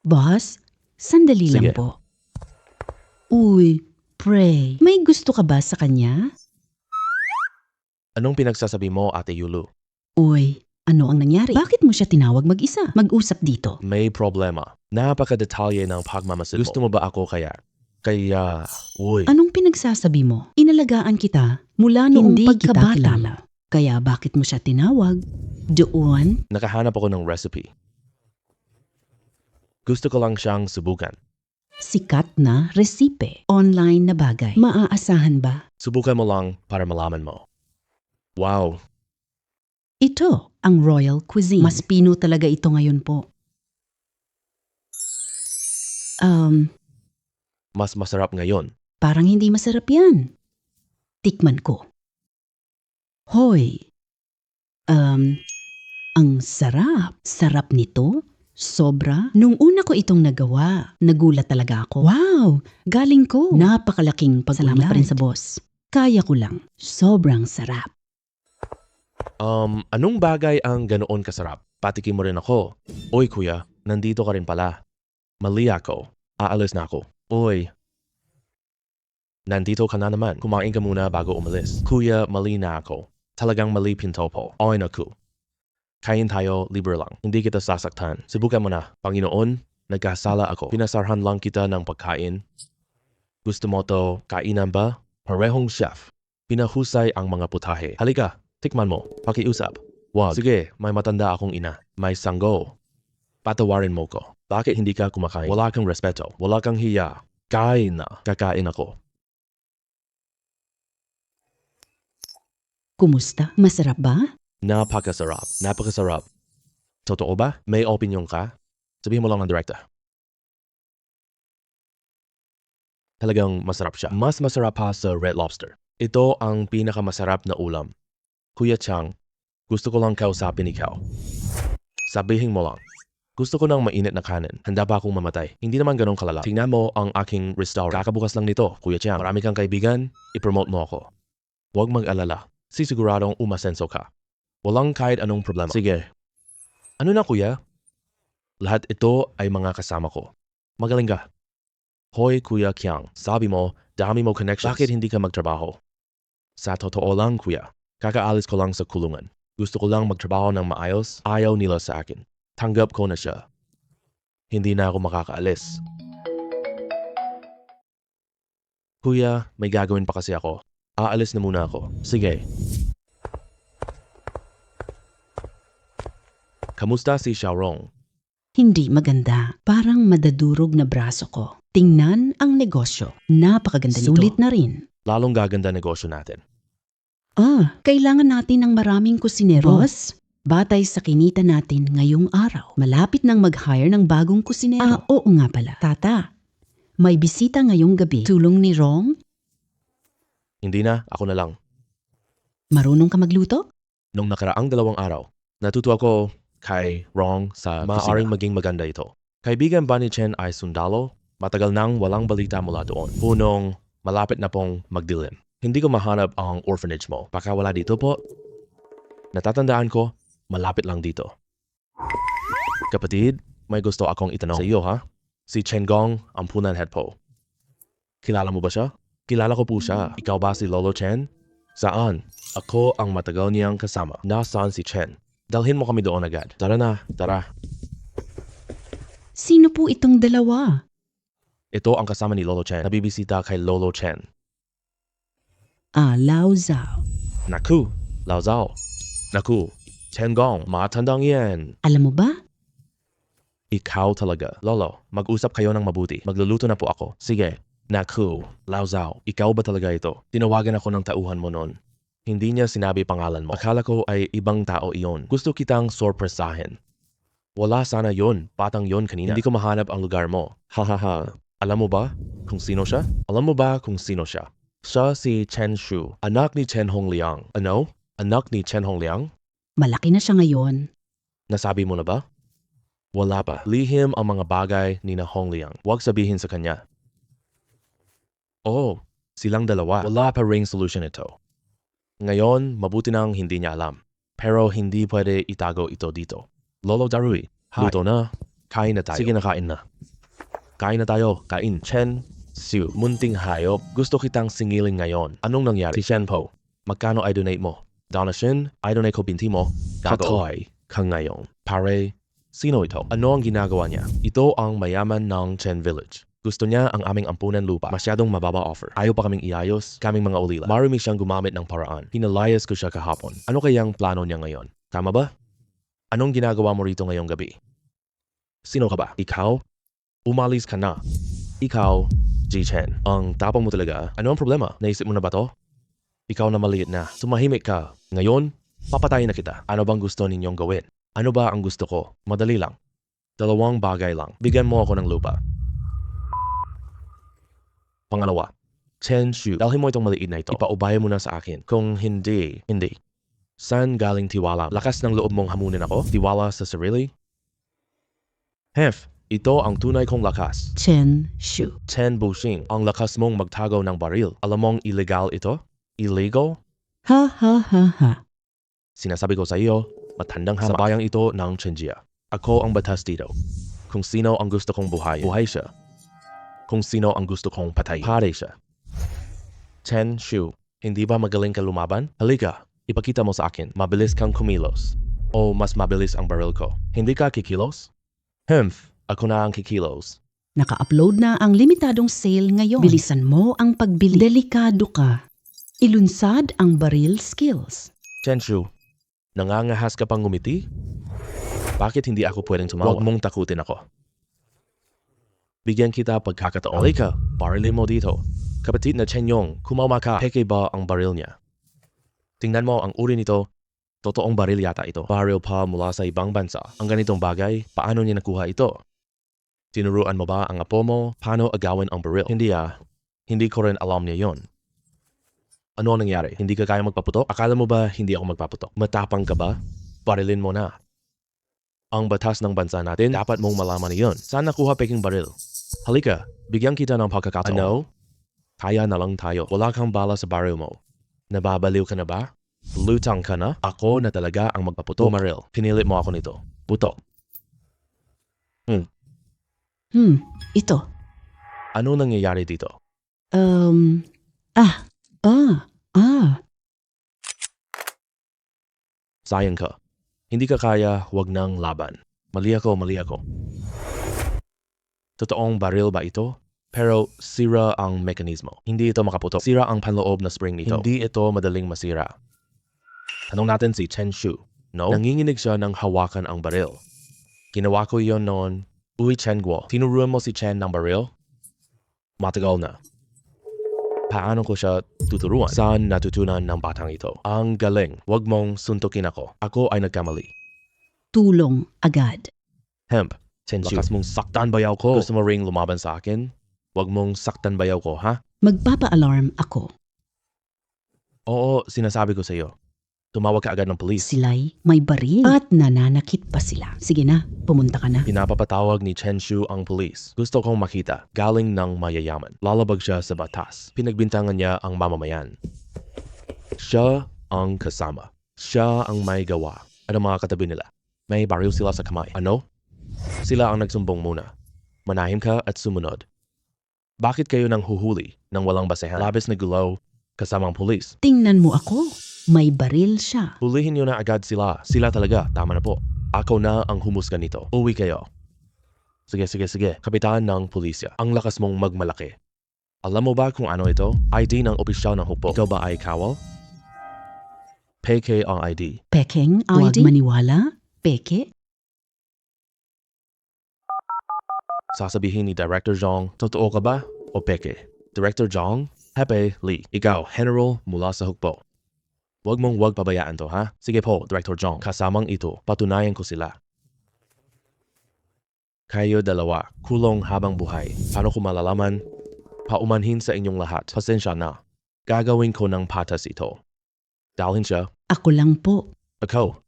Boss, sandali lang Sige. po. Uy, pray. May gusto ka ba sa kanya? Anong pinagsasabi mo, Ate Yulu? Uy, ano ang nangyari? Bakit mo siya tinawag mag-isa? Mag-usap dito. May problema. Napaka-detalye ng pagmamasid mo. Gusto mo ba ako kaya? Anong pinagsasabi mo? Inalagaan kita mula noong Hindi kita pagkabata kilala. mo. Kaya bakit mo siya tinawag? Doon? Nakahanap ako ng recipe. Gusto ko lang siyang subukan. Sikat na resipe. Online na bagay. Maaasahan ba? Subukan mo lang para malaman mo. Wow, Ito ang Royal Cuisine. Mas pino talaga ito ngayon po. mas masarap ngayon. Parang hindi masarap yan. Tikman ko. Hoy. Ang sarap. Sarap nito. Sobra. Nung una ko itong nagawa, nagulat talaga ako. Wow! Galing ko. Napakalaking pag-unlad. Salamat pa rin sa boss. Kaya ko lang. Sobrang sarap. Anong bagay ang ganoon kasarap? Patikim mo rin ako. Oy kuya, nandito ka rin pala. Mali ako. Aalis na ako. Oy. Nandito ka na naman. Kumain ka muna bago umalis. Kuya, mali na ako. Talagang mali pinto po. Oy naku. Kain tayo, libre lang. Hindi kita sasaktan. Subukan mo na. Panginoon, nagkasala ako. Pinasarhan lang kita ng pagkain. Gusto mo to kainan ba? Parehong chef. Pinahusay ang mga putahe. Halika, tikman mo. Pakiusap. Wag. Sige, may matanda akong ina. May sanggo. Patawarin mo ko. Bakit hindi ka kumakain? Wala kang respeto. Wala kang hiya. Kain na. Kakain ako. Kumusta? Masarap ba? Napakasarap. Napakasarap. Totoo ba? May opinion ka? Sabihin mo lang ng direkta. Talagang masarap siya. Mas masarap pa sa Red Lobster. Ito ang pinakamasarap na ulam. Kuya Chang, gusto ko lang kausapin ikaw. Sabihin mo lang. Gusto ko ng mainit na kanin. Handa pa akong mamatay. Hindi naman ganun kalala. Tingnan mo ang aking restaurant. Kakabukas lang nito, Kuya Chang. Marami kang kaibigan, ipromote mo ako. Huwag mag-alala. Sisiguradong umasenso ka. Walang kahit anong problema. Sige. Ano na kuya? Lahat ito ay mga kasama ko. Magaling ka. Hoy Kuya Kiang, sabi mo, dami mo connections. Bakit hindi ka magtrabaho? Sa totoo lang kuya, kakaalis ko lang sa kulungan. Gusto ko lang magtrabaho ng maayos, ayaw nila sa akin. Tanggap ko na siya. Hindi na ako makakaalis. Kuya, may gagawin pa kasi ako. Aalis na muna ako. Sige. Kamusta si Xiaorong? Hindi maganda. Parang madadurog na braso ko. Tingnan ang negosyo. Napakaganda nito. Sulit na rin. Lalong gaganda negosyo natin. Kailangan natin ng maraming kusinero. Boss, batay sa kinita natin ngayong araw, malapit nang mag-hire ng bagong kusinero. Oo nga pala. Tata, may bisita ngayong gabi. Tulong ni Rong? Hindi na, ako na lang. Marunong ka magluto? Nung nakaraang 2 araw, natuto ako kay Rong sa maaaring maging maganda ito. Kaibigan ba ni Chen ay sundalo? Matagal nang walang balita mula doon. Punong malapit na pong magdilim. Hindi ko mahanap ang orphanage mo. Baka wala dito po. Natatandaan ko, malapit lang dito. Kapatid, may gusto akong itanong sa iyo ha? Si Chen Gong, ang Punan head po. Kilala mo ba siya? Kilala ko po siya. Ikaw ba si Lolo Chen? Saan? Ako ang matagal niyang kasama. Nasaan si Chen? Dalhin mo kami doon agad. Tara na, tara. Sino po itong dalawa? Ito ang kasama ni Lolo Chen. Nabibisita kay Lolo Chen. Lao Zhao. Naku, Lao Zhao. Naku, Chen Gong, matandang yan. Alam mo ba? Ikaw talaga. Lolo, mag-usap kayo ng mabuti. Magluluto na po ako. Sige. Naku, Lao Zhao, ikaw ba talaga ito? Tinawagan ako ng tauhan mo noon. Hindi niya sinabi pangalan mo. Akala ko ay ibang tao iyon. Gusto kitang sorpresahin. Wala sana yon. Patang yon kanina. Hindi ko mahanap ang lugar mo. Hahaha. Alam mo ba kung sino siya? Alam mo ba kung sino siya? Siya si Chen Shu, anak ni Chen Hongliang. Ano? Anak ni Chen Hongliang? Malaki na siya ngayon. Nasabi mo na ba? Wala pa. Lihim ang mga bagay ni na Hongliang. Huwag sabihin sa kanya. Oh, silang dalawa. Wala pa ring solution ito. Ngayon, mabuti nang hindi niya alam. Pero hindi pwede itago ito dito. Lolo Darui, luto na. Kain na tayo. Sige na, kain na. Kain na tayo. Kain. Chen, Siu, munting hayop. Gusto kitang singilin ngayon. Anong nangyari? Si Shen Po. Magkano i donate mo? Donation, i donate ko binti mo. Katoy ka ngayon. Pare, sino ito? Ano ang ginagawa niya? Ito ang mayaman ng Chen Village. Gusto niya ang aming ampunan lupa. Masyadong mababa offer. Ayaw pa kaming iayos, kaming mga ulila. Marumi siyang gumamit ng paraan. Pinalayas ko siya kahapon. Ano kayang plano niya ngayon? Tama ba? Anong ginagawa mo rito ngayong gabi? Sino ka ba? Ikaw? Umalis ka na. Ikaw, Ji Chen. Ang tapang mo talaga. Ano ang problema? Naisip mo na ba to? Ikaw na maliit na. Sumahimik ka. Ngayon, papatayin na kita. Ano bang gusto ninyong gawin? Ano ba ang gusto ko? Madali lang. 2 bagay lang. Bigyan mo ako ng lupa. Pangalawa, Chen Shu, dalhin mo itong maliit na ito. Ipaubaya mo na sa akin. Kung hindi. Saan galing tiwala? Lakas ng loob mong hamunin ako? Tiwala sa sarili? Hef, ito ang tunay kong lakas. Chen Shu. Chen Buxing, ang lakas mong magtago ng baril. Alam mong illegal ito? Illegal? Ha ha ha ha. Sinasabi ko sa iyo, matandang hama. Sa bayang ito ng Chenjia. Ako ang batas dito. Kung sino ang gusto kong buhay, buhay siya. Kung sino ang gusto kong patay, patay siya. Chen Shu, hindi ba magaling ka lumaban? Halika, ipakita mo sa akin. Mabilis kang kumilos. O mas mabilis ang baril ko. Hindi ka kikilos? Ako na ang kikilos. Naka-upload na ang limitadong sale ngayon. Bilisan mo ang pagbili. Delikado ka. Ilunsad ang baril skills. Chen Shu, nangangahas ka pang ngumiti? Bakit hindi ako pwedeng tumawa? Huwag mong takutin ako. Bigyan kita pagkakataon. Halika, barilin mo dito. Kapatid na Chen Yong, kumauma ka. Peke ba ang baril niya? Tingnan mo ang uri nito. Totoong baril yata ito. Baril pa mula sa ibang bansa. Ang ganitong bagay, paano niya nakuha ito? Tinuruan mo ba ang apo mo paano agawin ang baril? Hindi Hindi ko rin alam niya yon. Ano ang nangyari? Hindi ka kaya magpaputok? Akala mo ba hindi ako magpaputok? Matapang ka ba? Barilin mo na. Ang batas ng bansa natin, dapat mong malaman iyon. Saan nakuha peking baril? Halika, bigyan kita ng pagkakataon. Ano? Kaya na lang tayo. Wala kang bala sa baril mo. Nababaliw ka na ba? Lutang ka na? Ako na talaga ang magpaputok. Maril, pinilit mo ako nito. Putok. Ito. Ano nangyayari dito? Ah. Sayang ka. Hindi ka kaya, wag nang laban. Mali ako. Totoong baril ba ito? Pero sira ang mekanismo. Hindi ito makaputok. Sira ang panloob na spring nito. Hindi ito madaling masira. Tanong natin si Chen Shu. No? Nanginginig siya ng hawakan ang baril. Ginawa ko iyon noon. Uy, Chen Guo, tinuruan mo si Chen ng baril? Matagal na. Paano ko siya tuturuan? Saan natutunan ng batang ito? Ang galing. Huwag mong suntukin ako. Ako ay nagkamali. Tulong agad. Hemp, Chen Shu, lakas mong saktan bayaw ko. Gusto mo ring lumaban sa akin? Huwag mong saktan bayaw ko, ha? Magpapa-alarm ako. Oo, sinasabi ko sa iyo. Tumawag ka agad ng pulis. Sila'y may baril at nananakit pa sila. Sige na, pumunta ka na. Pinapapatawag ni Chen Shu ang pulis. Gusto kong makita. Galing ng mayayaman. Lalabag siya sa batas. Pinagbintangan niya ang mamamayan. Siya ang kasama. Siya ang may gawa. At ang mga katabi nila. May baril sila sa kamay. Ano? Sila ang nagsumbong muna. Manahim ka at sumunod. Bakit kayo nang huhuli ng walang basehan? Labis na gulaw kasamang pulis. Tingnan mo ako. May baril siya. Hulihin niyo na agad sila. Sila talaga. Tama na po. Ako na ang humusga nito. Uwi kayo. Sige. Kapitan ng pulisya. Ang lakas mong magmalaki. Alam mo ba kung ano ito? ID ng opisyal ng hukbo. Ikaw ba ay kawal? Peke ang ID. Pekeng ID? Huwag maniwala. Peke? Sasabihin ni Director Zhong, totoo ka ba o peke? Director Zhong, Hepe Lee. Ikaw, General mula sa hukbo. Huwag pabayaan to, ha? Sige po, Director Zhong. Kasamang ito, patunayan ko sila. Kayo dalawa, kulong habang buhay. Paano ko malalaman? Paumanhin sa inyong lahat. Pasensya na. Gagawin ko ng patas ito. Dalhin siya. Ako lang po. Ako.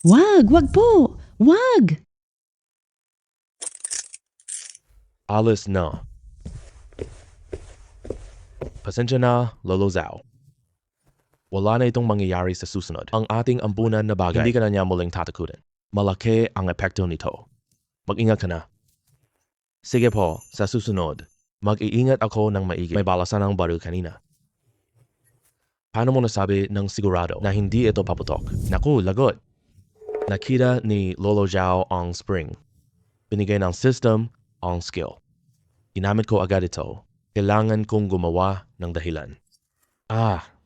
Wag po. Wag. Alis na. Pasensya na, Lolo Zhao. Wala na itong mangyayari sa susunod. Ang ating ampunan na bagay, hindi ka na niya muling tatakutin. Malaki ang epekto nito. Mag-ingat ka na. Sige po, sa susunod, mag-iingat ako ng maigi. May balasan ang baril kanina. Paano mo nasabi ng sigurado na hindi ito paputok? Naku, lagot. Nakita ni Lolo Zhao ang spring. Binigay ng system ang skill. Ginamit ko agad ito. Kailangan kong gumawa ng dahilan.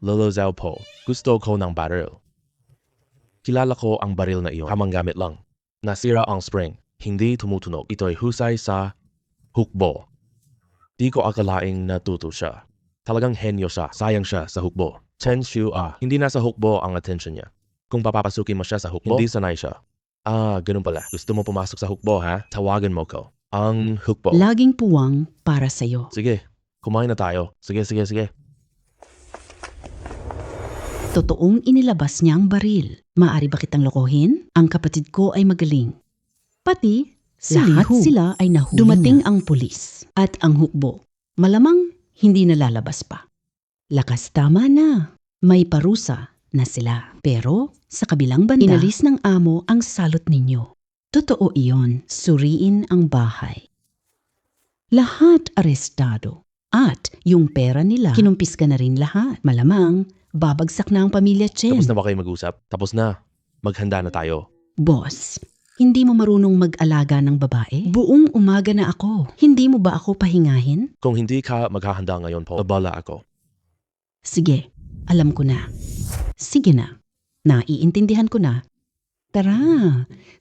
Lolo Zhao po, gusto ko ng baril. Kilala ko ang baril na iyon. Tamang gamit lang. Nasira ang spring. Hindi tumutunog. Ito'y husay sa hukbo. Di ko akalaing natuto siya. Talagang henyo siya. Sayang siya sa hukbo. Chen Shu, hindi nasa hukbo ang attention niya. Kung papapasukin mo siya sa hukbo, hindi sanay siya. Ganun pala. Gusto mo pumasok sa hukbo, ha? Tawagan mo ko. Ang hukbo. Laging puwang para sa'yo. Sige, kumain na tayo. Sige. Totoong inilabas niya ang baril. Maaari ba kitang lokohin? Ang kapatid ko ay magaling. Pati, lahat sila ay nahuli. Dumating ang pulis at ang hukbo. Malamang hindi nalalabas pa. Lakas, tama na. May parusa na sila. Pero sa kabilang banda, inalis ng amo ang salot ninyo. Totoo iyon. Suriin ang bahay. Lahat arestado. At yung pera nila, kinumpiska na rin lahat. Malamang, babagsak na ang pamilya Chen. Tapos na ba kayo mag-usap? Tapos na. Maghanda na tayo. Boss, hindi mo marunong mag-alaga ng babae? Buong umaga na ako. Hindi mo ba ako pahingahin? Kung hindi ka maghahanda ngayon po, babala ako. Sige, alam ko na. Sige na. Naiintindihan ko na. Tara,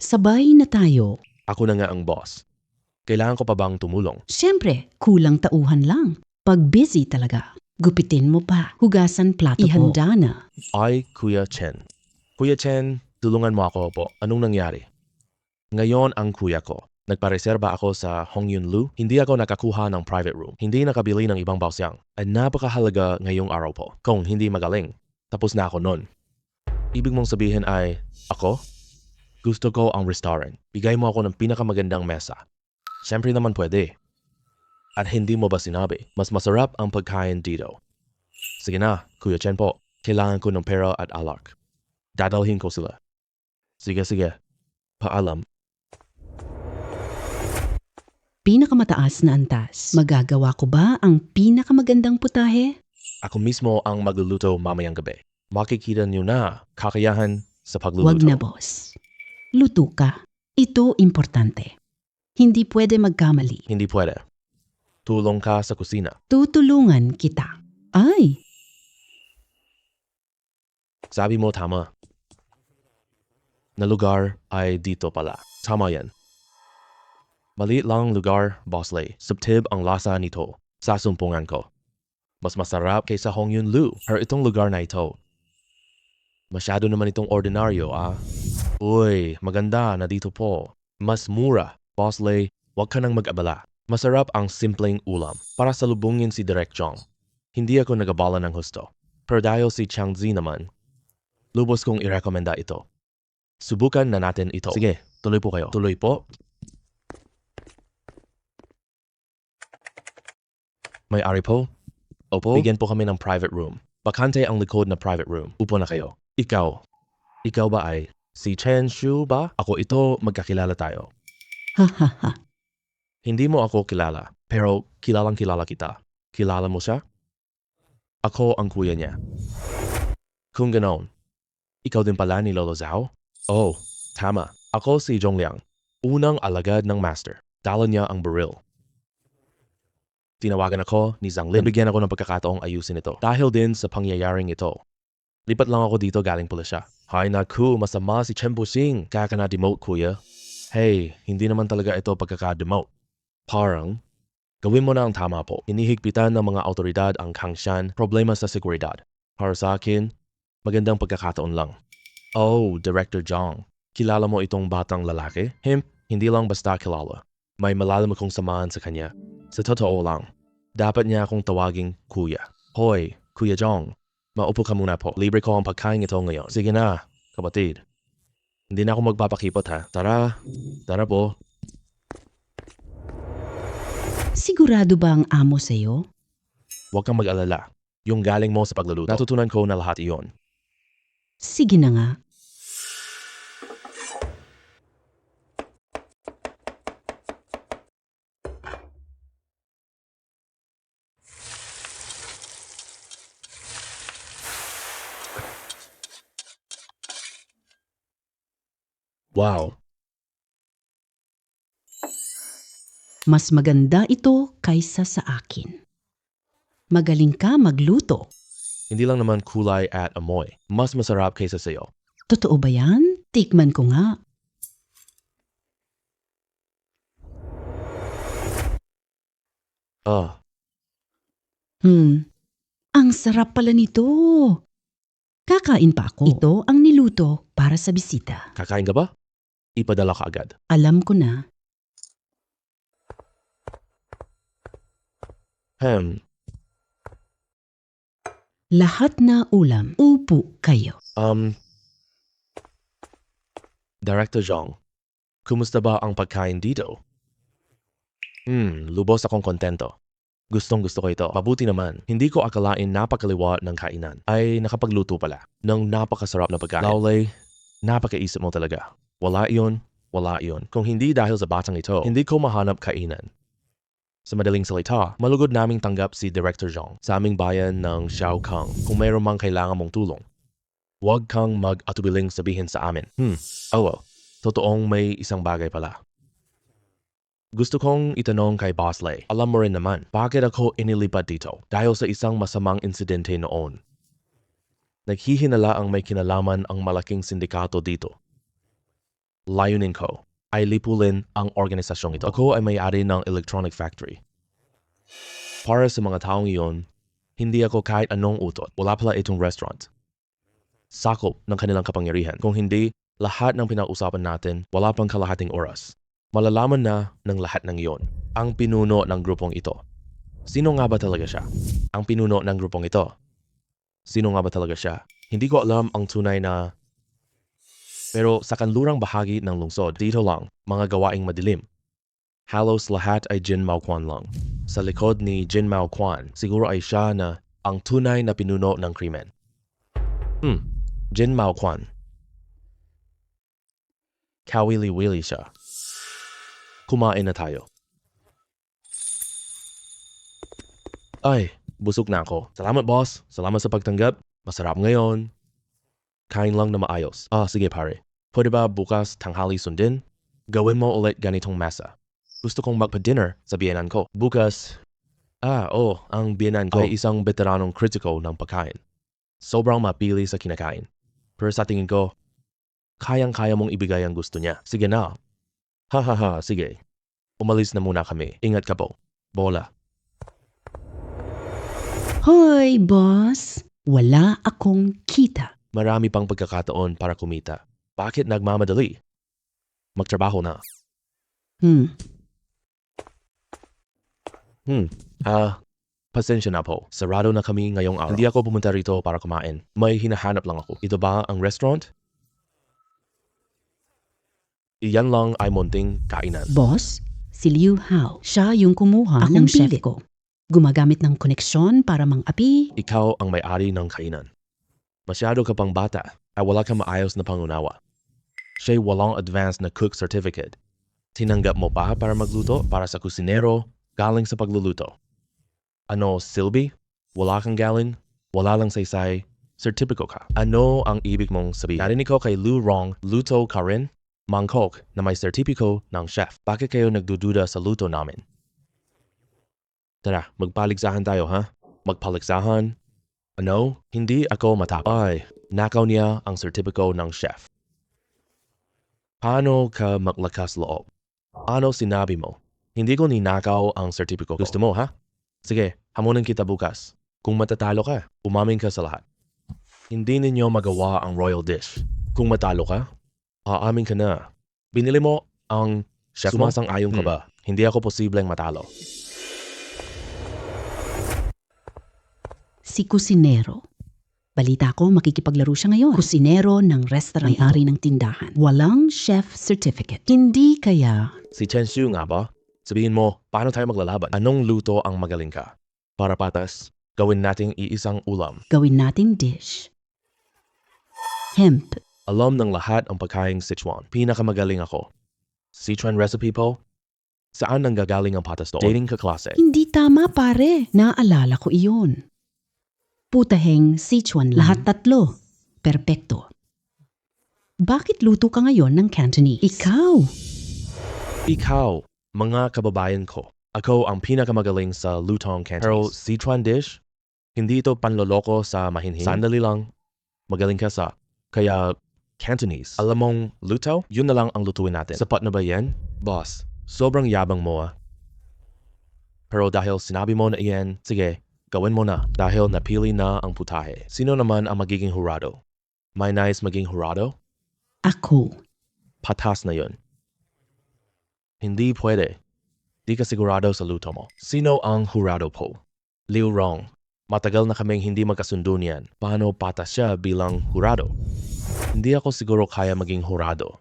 sabay na tayo. Ako na nga ang boss. Kailangan ko pa bang tumulong? Siyempre, kulang tauhan lang. Pag busy talaga. Gupitin mo pa. Hugasan plato Ihanda na. Ay, Kuya Chen. Kuya Chen, tulungan mo ako po. Anong nangyari? Ngayon ang kuya ko. Nagpareserba ako sa Hongyun Lu. Hindi ako nakakuha ng private room. Hindi nakabili ng ibang baosyang. Ay napakahalaga ngayong araw po. Kung hindi magaling, tapos na ako nun. Ibig mong sabihin ay, ako? Gusto ko ang restaurant. Bigay mo ako ng pinakamagandang mesa. Siyempre naman pwede. At hindi mo ba sinabi, mas masarap ang pagkain dito? Sige na, Kuya Chen po. Kailangan ko ng pera at alak. Dadalhin ko sila. Sige. Paalam. Pinakamataas na antas. Magagawa ko ba ang pinakamagandang putahe? Ako mismo ang magluluto mamayang gabi. Makikita niyo na kakayahan sa pagluluto. Wag na, boss. Luto ka. Ito importante. Hindi pwede magkamali. Hindi pwede. Tulong ka sa kusina. Tutulungan kita. Ay, Sabi mo tama. Na lugar ay dito pala. Tama yan. Maliit lang lugar, Boss Lay. Subtib ang lasa nito. Sasumpungan ko. Mas masarap kaysa Hongyun Lu. Pero itong lugar na ito. Masyado naman itong ordinaryo, ah. Uy, maganda na dito po. Mas mura. Boss Lay, huwag ka nang mag-abala. Masarap ang simpleng ulam. Para salubungin si Direk Chong. Hindi ako nagabala ng husto. Pero dahil si Chang Zi naman, lubos kong irekomenda ito. Subukan na natin ito. Sige, tuloy po kayo. Tuloy po. May-ari po? Opo? Bigyan po kami ng private room. Bakante ang likod na private room. Upo na kayo. Ikaw ba ay si Chen Shu ba? Ako ito, magkakilala tayo. ha ha ha. Hindi mo ako kilala, pero kilalang-kilala kita. Kilala mo siya? Ako ang kuya niya. Kung ganon, ikaw din pala ni Lolo Zhao? Oh, tama. Ako si Zhongliang, unang alagad ng master. Dala niya ang baril. Tinawagan ako ni Zhang Lin. Nabigyan ako ng pagkakataong ayusin ito. Dahil din sa pangyayaring ito. Lipat lang ako dito galing pulisya. Hay naku, masama si Chen Buxing. Kaya ka na-demote, kuya. Hey, hindi naman talaga ito pagkaka-demote. Parang, gawin mo na ang tama po. Inihigpitan ng mga autoridad ang Kangshan, problema sa seguridad. Para sa akin, magandang pagkakataon lang. Oh, Director Zhang, kilala mo itong batang lalaki? Hindi lang basta kilala. May malalim akong samahan sa kanya. Sa totoo lang, dapat niya akong tawaging kuya. Hoy, Kuya Zhang, maupo ka muna po. Libre ko ang pagkain ito ngayon. Sige na, kapatid. Hindi na ako magpapakipot ha. Tara po. Sigurado ba ang amo sa'yo? Huwag kang mag-alala. Yung galing mo sa pagluluto. Natutunan ko na lahat iyon. Sige na nga. Wow. Mas maganda ito kaysa sa akin. Magaling ka magluto. Hindi lang naman kulay at amoy. Mas masarap kaysa sa'yo. Totoo ba yan? Tikman ko nga. Ang sarap pala nito. Kakain pa ako. Ito ang niluto para sa bisita. Kakain ka ba? Ipadala ka agad. Alam ko na. Lahat na ulam. Upo kayo. Director Zhang, kumusta ba ang pagkain dito? Lubos akong kontento. Gustong-gusto ko ito. Mabuti naman, hindi ko akalain napakaliwa ng kainan. Ay nakapagluto pala ng napakasarap na pagkain. Laulay, napakaisip mo talaga. Wala iyon. Kung hindi dahil sa batang ito, hindi ko mahanap kainan. Sa madaling salita, malugod naming tanggap si Director Zhang sa aming bayan ng Xiaokang kung mayroon mang kailangan mong tulong. Huwag kang mag-atubiling sabihin sa amin. Totoong may isang bagay pala. Gusto kong itanong kay Boss Lay. Alam mo rin naman, bakit ako inilipat dito dahil sa isang masamang insidente noon. Naghihinala ang may kinalaman ang malaking sindikato dito. Layunin ko ay lipulin ang organisasyong ito. Ako ay may-ari ng electronic factory. Para sa mga taong iyon, Hindi ako kahit anong utot. Wala pala itong restaurant. Sakop ng kanilang kapangyarihan. Kung hindi, lahat ng pinag-usapan natin, wala pang kalahating oras. Malalaman na ng lahat ng iyon. Ang pinuno ng grupong ito. Sino nga ba talaga siya? Ang pinuno ng grupong ito. Sino nga ba talaga siya? Hindi ko alam ang tunay na... Pero sa kanlurang bahagi ng lungsod, dito lang, mga gawaing madilim. Halos lahat ay Jin Mao Quan lang. Sa likod ni Jin Mao Quan, siguro ay siya na ang tunay na pinuno ng krimen. Jin Mao Quan. Kawili-wili siya. Kumain na tayo. Ay, busog na ako. Salamat boss. Salamat sa pagtanggap. Masarap ngayon. Kain lang na maayos. Sige pare. Pwede ba bukas tanghali sundin? Gawin mo ulit ganitong masa. Gusto kong magpa-dinner sa biyenan ko. Bukas, ang biyenan ko ay isang veteranong kritiko ng pagkain. Sobrang mapili sa kinakain. Pero sa tingin ko, kayang-kaya mong ibigay ang gusto niya. Sige na. Sige. Umalis na muna kami. Ingat ka po. Bola. Hoy, boss! Wala akong kita. Marami pang pagkakataon para kumita. Bakit nagmamadali? Magtrabaho na. Pasensya na po. Sarado na kami ngayong araw. Hindi ako pumunta rito para kumain. May hinahanap lang ako. Ito ba ang restaurant? Iyan lang ay munting kainan. Boss, si Liu Hao. Siya yung kumuha ng chef ko. Gumagamit ng koneksyon para mang-api. Ikaw ang may-ari ng kainan. Masyado ka pang bata at wala kang maayos na pangunawa. Siya'y walang advanced na cook certificate. Tinanggap mo pa para magluto para sa kusinero galing sa pagluluto. Ano, Silby? Wala kang galing? Wala lang saysay? Sertipiko ka. Ano ang ibig mong sabihin? Narinig ko kay Lou Rong, luto ka rin? Mangkok na may sertipiko ng chef. Bakit kayo nagdududa sa luto namin? Tara, magpaligsahan tayo ha? Magpaligsahan? Ano? Hindi ako matapang. Ay, nakaw niya ang sertipiko ng chef. Paano ka maglakas loob? Ano sinabi mo? Hindi ko ninakaw ang sertipiko. Gusto mo ha? Sige, hamunin kita bukas. Kung matatalo ka, umamin ka sa lahat. Hindi ninyo magawa ang royal dish. Kung matalo ka, aamin ka na. Binili mo ang chef mo? Sumasang-ayon ka ba? Hindi ako posibleng matalo. Si Kusinero. Balita ko makikipaglaro siya ngayon. Kusinero ng restaurant, may-ari ng tindahan. Walang chef certificate. Hindi kaya... Si Chen Xiu nga ba? Sabihin mo, paano tayo maglalaban? Anong luto ang magaling ka? Para patas, gawin nating iisang ulam. Gawin nating dish. Hemp. Alam ng lahat ang pagkaing Sichuan. Pinakamagaling ako. Sichuan recipe po? Saan nanggagaling ang patas doon? Dating kaklase. Hindi tama pare. Naalala ko iyon. Putaheng Sichuan lang. Lahat tatlo. Perpekto. Bakit luto ka ngayon ng Cantonese? Ikaw, mga kababayan ko. Ako ang pinakamagaling sa lutong Cantonese. Pero Sichuan dish? Hindi ito panloloko sa mahinhin. Sandali lang. Magaling ka sa... Kaya Cantonese. Alam mong luto? Yun na lang ang lutuin natin. Sapat na ba yan? Boss, sobrang yabang mo ah. Pero dahil sinabi mo na iyan, sige, gawin mo na. Dahil napili na ang putahe. Sino naman ang magiging hurado? May nais maging hurado? Ako. Patas na yun. Hindi pwede. Di ka sigurado sa luto mo. Sino ang hurado po? Liu Rong. Matagal na kaming hindi magkasundo niyan. Paano patas siya bilang hurado? Hindi ako siguro kaya maging hurado.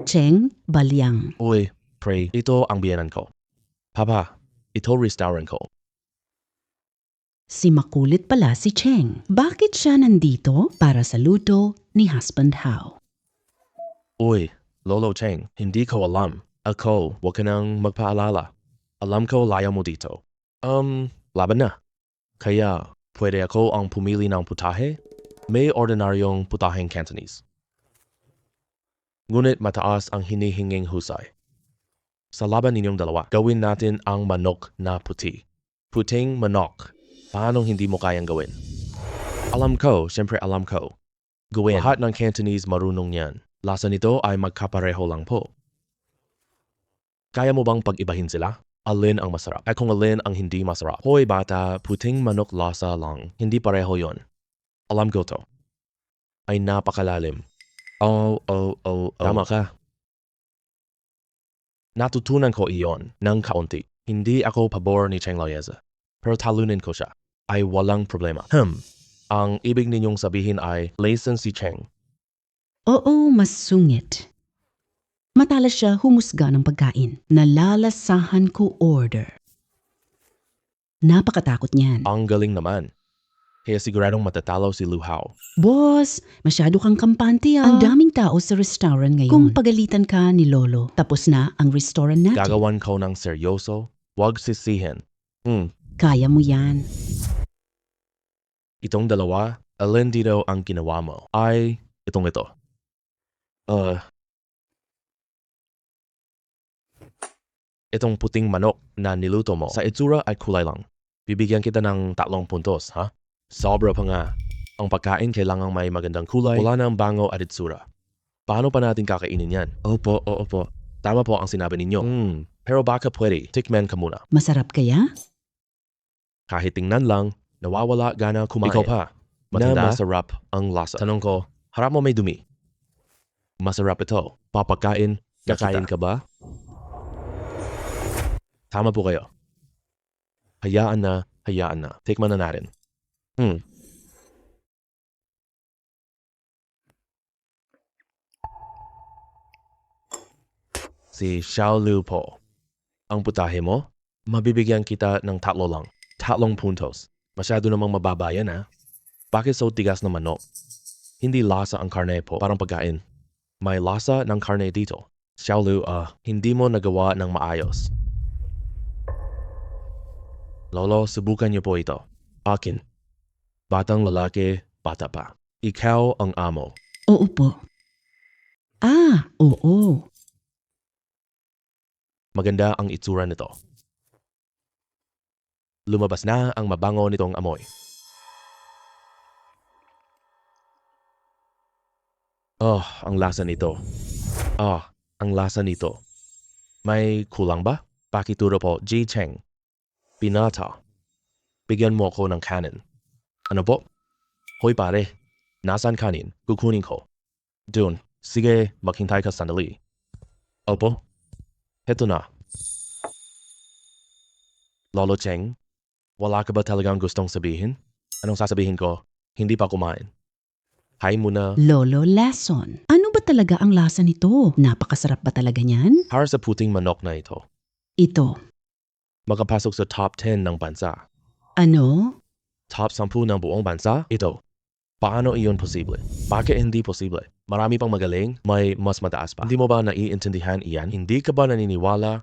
Cheng Balyang. Uy, pre, ito ang biyenan ko. Papa, ito restaurant ko. Si makulit pala si Cheng. Bakit siya nandito? Para sa luto ni Husband Hao. Uy, Lolo Cheng, hindi ko alam. Ako, wag ka nang magpaalala. Alam ko layaw mo dito. Laban na. Kaya, pwede ako ang pumili ng putahe? May ordinaryong putaheng Cantonese. Ngunit mataas ang hinihinging husay. Sa laban ninyong dalawa, gawin natin ang manok na puti. Puting manok. Paano hindi mo kayang gawin? Alam ko, siyempre alam ko. Gawin. Lahat ng Cantonese marunong yan. Lasa nito ay magkapareho lang po. Kaya mo bang pag-ibahin sila? alin ang masarap at kung alin ang hindi masarap. Hoy bata, puting manok lasa lang. Hindi pareho yon. Alam ko to. Ay napakalalim. Oh. Tama ka. Natutunan ko iyon ng kaunti. Hindi ako pabor ni Cheng Loyeza. Pero talunin ko siya. Ay walang problema. Ang ibig ninyong sabihin ay laysan si Cheng. Oo, mas sungit. Matalas siya humusga ng pagkain. Nalalasahan ko order. Napakatakot niyan. Ang galing naman. Kaya siguradong matatalo si Lu Hao. Boss, masyado kang kampante ah. Ang daming tao sa restaurant ngayon. Kung pagalitan ka ni Lolo, tapos na ang restaurant natin. Gagawan ko ng seryoso, wag sisihin. Kaya mo yan. Itong dalawa, alin dito ang ginawa mo? Ay, itong ito. Itong puting manok na niluto mo, sa itsura at kulay lang. Bibigyan kita ng 3 puntos, ha? Sobra pa nga. Ang pagkain kailangang may magandang kulay, wala na ang bango at itsura. Paano pa natin kakainin yan? Opo. Tama po ang sinabi ninyo. Pero baka pwede, tikman ka muna. Masarap kaya? Kahit tingnan lang, nawawala gana kumain. Ikaw pa, matanda, masarap ang lasa. Tanong ko, harap mo may dumi. Masarap ito. Papakain, kakain ka ba? Tama po kayo. Hayaan na. Tikman na natin. Si Xiaolu po. Ang putahe mo, mabibigyan kita ng 3 lang. 3 puntos. Masyado namang mababa yan ha. Bakit so tigas na manok? Hindi lasa ang karne po, parang pagkain. May lasa ng karne dito. Xiaolu, hindi mo nagawa ng maayos. Lolo, subukan niyo po ito. Akin. Batang lalaki, bata pa. Ikaw ang amo. Oo po. Oo. Maganda ang itsura nito. Lumabas na ang mabango nitong amoy. Ang lasa nito. Ang lasa nito. May kulang ba? Pakituro po, Ji Cheng. Binata. Bigyan mo ako ng kanin. Ano po? Hoy pare, nasaan kanin? Kukunin ko. Dun, sige, maghintay ka sandali. Opo? Heto na. Lolo Cheng, wala ka ba talagang gustong sabihin? Anong sasabihin ko? Hindi pa kumain. Hay muna. Lolo Lason. Ano ba talaga ang lasa nito? Napakasarap ba talaga niyan? Para sa puting manok na ito, Ito. makapasok sa top 10 ng bansa. Ano? Top 10 ng buong bansa? Ito. Paano iyon posible? Bakit hindi posible? Marami pang magaling, may mas mataas pa. Hindi mo ba naiintindihan iyan? Hindi ka ba naniniwala?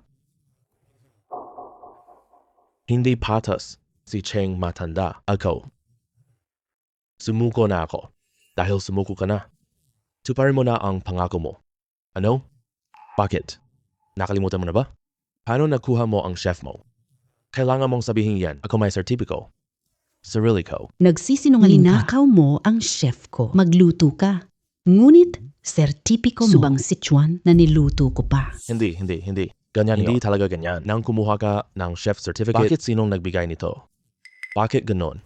Hindi patas si Cheng matanda. Ako. Sumuko na ako. Dahil sumuko ka na. Tuparin mo na ang pangako mo. Ano? Bakit? Nakalimutan mo na ba? Paano nakuha mo ang chef mo? Kailangan mong sabihin yan. Ako may sertipiko. Sarili ko. Nagsisinungaling Ninakaw mo ang chef ko. Magluto ka. Ngunit, sertipiko mo subang Sichuan na niluto ko pa. Hindi. Ganyan hindi talaga ganyan. Nang kumuha ka ng chef certificate, bakit sinong nagbigay nito? Bakit ganon?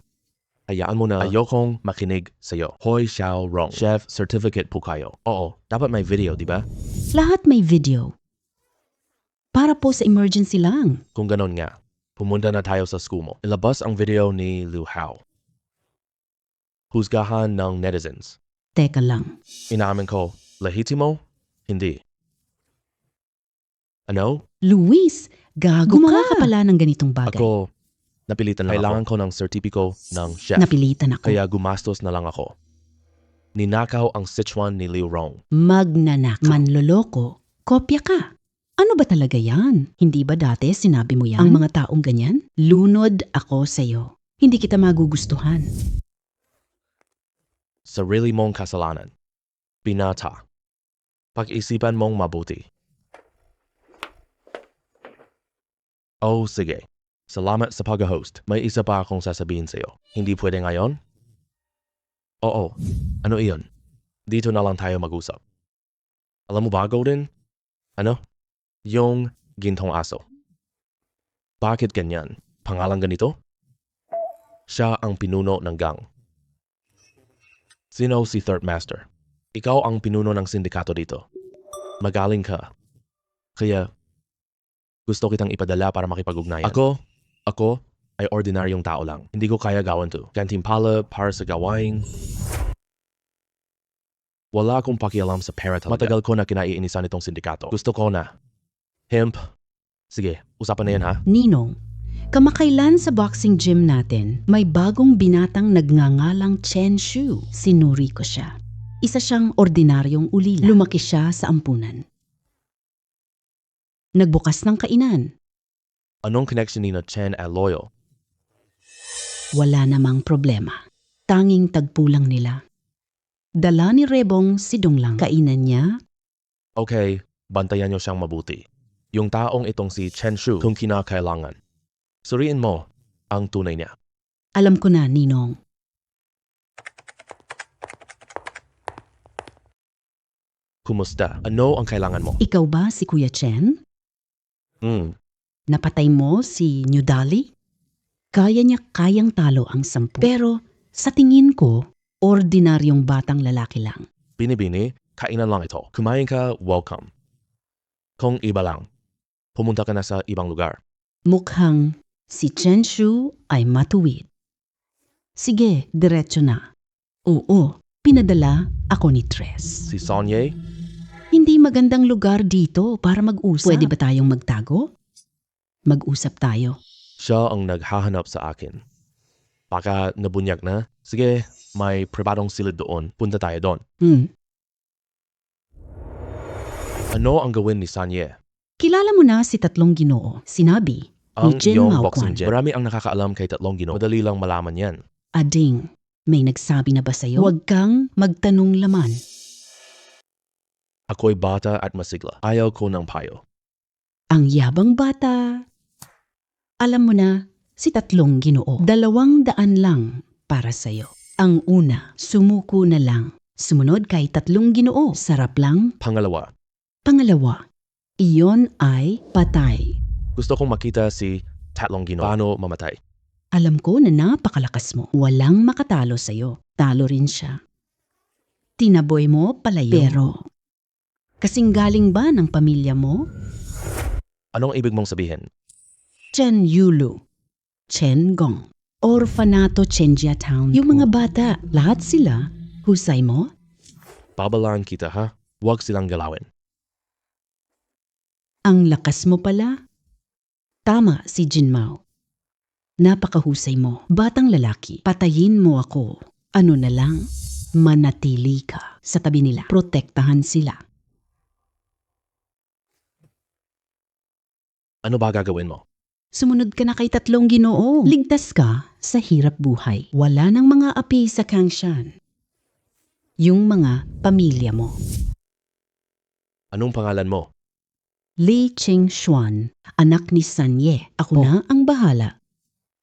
Hayaan mo na ayokong makinig sa'yo. Hoy Xiao Rong. Chef certificate po kayo. Oo, dapat may video, di ba? Lahat may video. Para po sa emergency lang. Kung ganon nga, pumunta na tayo sa school mo. Ilabas ang video ni Lu Hao. Husgahan ng netizens. Teka lang. Inaamin ko, legitimo? Hindi. Ano? Luis, gago gumawa ka pala ng ganitong bagay. Ako, napilitan lang kailangan ko ng sertipiko ng chef. Napilitan ako. Kaya gumastos na lang ako. Ninakaw ang Sichuan ni Liu Rong. Magnanakaw. Manloloko. Kopya ka. Ano ba talaga yan? Hindi ba dati sinabi mo yan? Ang mga taong ganyan? Lunod ako sa'yo. Hindi kita magugustuhan. Sarili mong kasalanan. Binata. Pag-isipan mong mabuti. Oh, sige. Salamat sa pag-host. May isa pa akong sasabihin sa'yo. Hindi pwede ngayon? Oo. Ano iyon? Dito na lang tayo mag-usap. Alam mo ba, Golden? Ano? Yung gintong aso. Bakit ganyan? Pangalang ganito? Siya ang pinuno ng gang. Sino si Third Master? Ikaw ang pinuno ng sindikato dito. Magaling ka. Kaya gusto kitang ipadala para makipag-ugnayan. Ako ay ordinaryong tao lang. Hindi ko kaya gawan to. Gantimpala para sa gawain. Wala akong pakialam sa pera talaga. Matagal ko na kinaiinisan itong sindikato. Gusto ko na. Hemp. Sige, usapan na yan ha. Ninong, kamakailan sa boxing gym natin, may bagong binatang nagngangalang Chen Shu. Sinuri ko siya. Isa siyang ordinaryong ulila. Lumaki siya sa ampunan. Nagbukas ng kainan. Anong connection ni na Chen at Loyal? Wala namang problema. Tanging tagpulang nila. Dala ni Rebong si Donglang. Kainan niya. Okay, bantayan niyo siyang mabuti. Yung taong itong si Chen Shu kung kinakailangan. Suriin mo ang tunay niya. Alam ko na, Ninong. Kumusta? Ano ang kailangan mo? Ikaw ba si Kuya Chen? Napatay mo si New Dali? Kaya niya kayang talo ang 10. Pero sa tingin ko, ordinaryong batang lalaki lang. Binibini, kainan lang ito. Kumain ka, welcome. Kung iba lang, pumunta ka na sa ibang lugar. Mukhang si Chen Shu ay matuwid. Sige, diretso na. Oo, pinadala ako ni Tres. Si Sonye, Hindi magandang lugar dito para mag-usap. Pwede ba tayong magtago? Mag-usap tayo. siya ang naghahanap sa akin. Baka nabunyag na. Sige, may pribadong silid doon. Punta tayo doon. Ano ang gawin ni Sanye? Kilala mo na si Tatlong Ginoo. Sinabi ni Ang Jin iyong Mao boxing Kwan. gym. Marami ang nakakaalam kay Tatlong Ginoo. Madali lang malaman yan. Ading, may nagsabi na ba sa'yo? Huwag kang magtanong laman. Ako'y bata at masigla. Ayaw ko ng payo. Ang yabang bata. Alam mo na, si Tatlong Ginoo. 200 lang para sa'yo. Ang una, sumuko na lang. Sumunod kay Tatlong Ginoo. Sarap lang. Pangalawa, Pangalawa, iyon ay patay. gusto kong makita si Tatlong Ginoo. Paano mamatay? Alam ko na napakalakas mo. Walang makatalo sa'yo. Talo rin siya. Tinaboy mo palayo. Pero, kasing galing ba ng pamilya mo? Anong ibig mong sabihin? Chen Yulu, Chen Gong, Orfanato Chenjia Town. Yung mga bata, lahat sila, husay mo? Babalaan kita ha? Huwag silang galawin. Ang lakas mo pala. Tama si Jinmao. Napakahusay mo. Batang lalaki, patayin mo ako. Ano na lang, manatili ka sa tabi nila. Protektahan sila. Ano ba gagawin mo? Sumunod ka na kay Tatlong Ginoo. Ligtas ka sa hirap buhay. Wala nang mga api sa Kangshan. Yung mga pamilya mo. Anong pangalan mo? Li Ching Xuan, anak ni Sanye. Ako na ang bahala.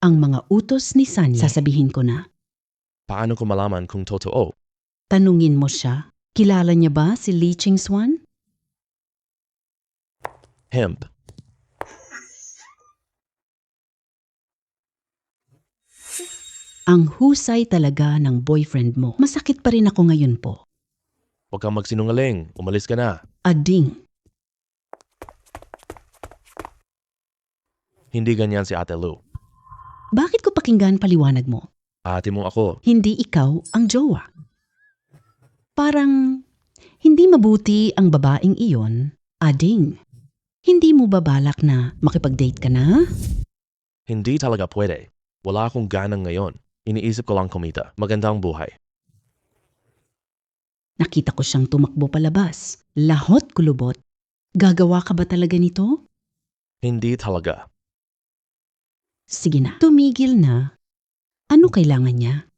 Ang mga utos ni Sanye, sasabihin ko na. Paano ko malaman kung totoo? Tanungin mo siya. Kilala niya ba si Li Ching Xuan? Hemp. Ang husay talaga ng boyfriend mo. Masakit pa rin ako ngayon po. Huwag kang magsinungaling. Umalis ka na. Ading, Hindi ganyan si Ate Lou. bakit ko pakinggan paliwanag mo? Ate mo ako. Hindi ikaw ang jowa. Parang hindi mabuti ang babaeng iyon, Ading. Hindi mo ba balak na makipag-date ka na? Hindi talaga pwede. Wala akong ganang ngayon. Iniisip ko lang kumita. Magandang buhay. Nakita ko siyang tumakbo palabas. Lahot kulubot. Gagawa ka ba talaga nito? Hindi talaga. Sige na. Tumigil na. Ano kailangan niya?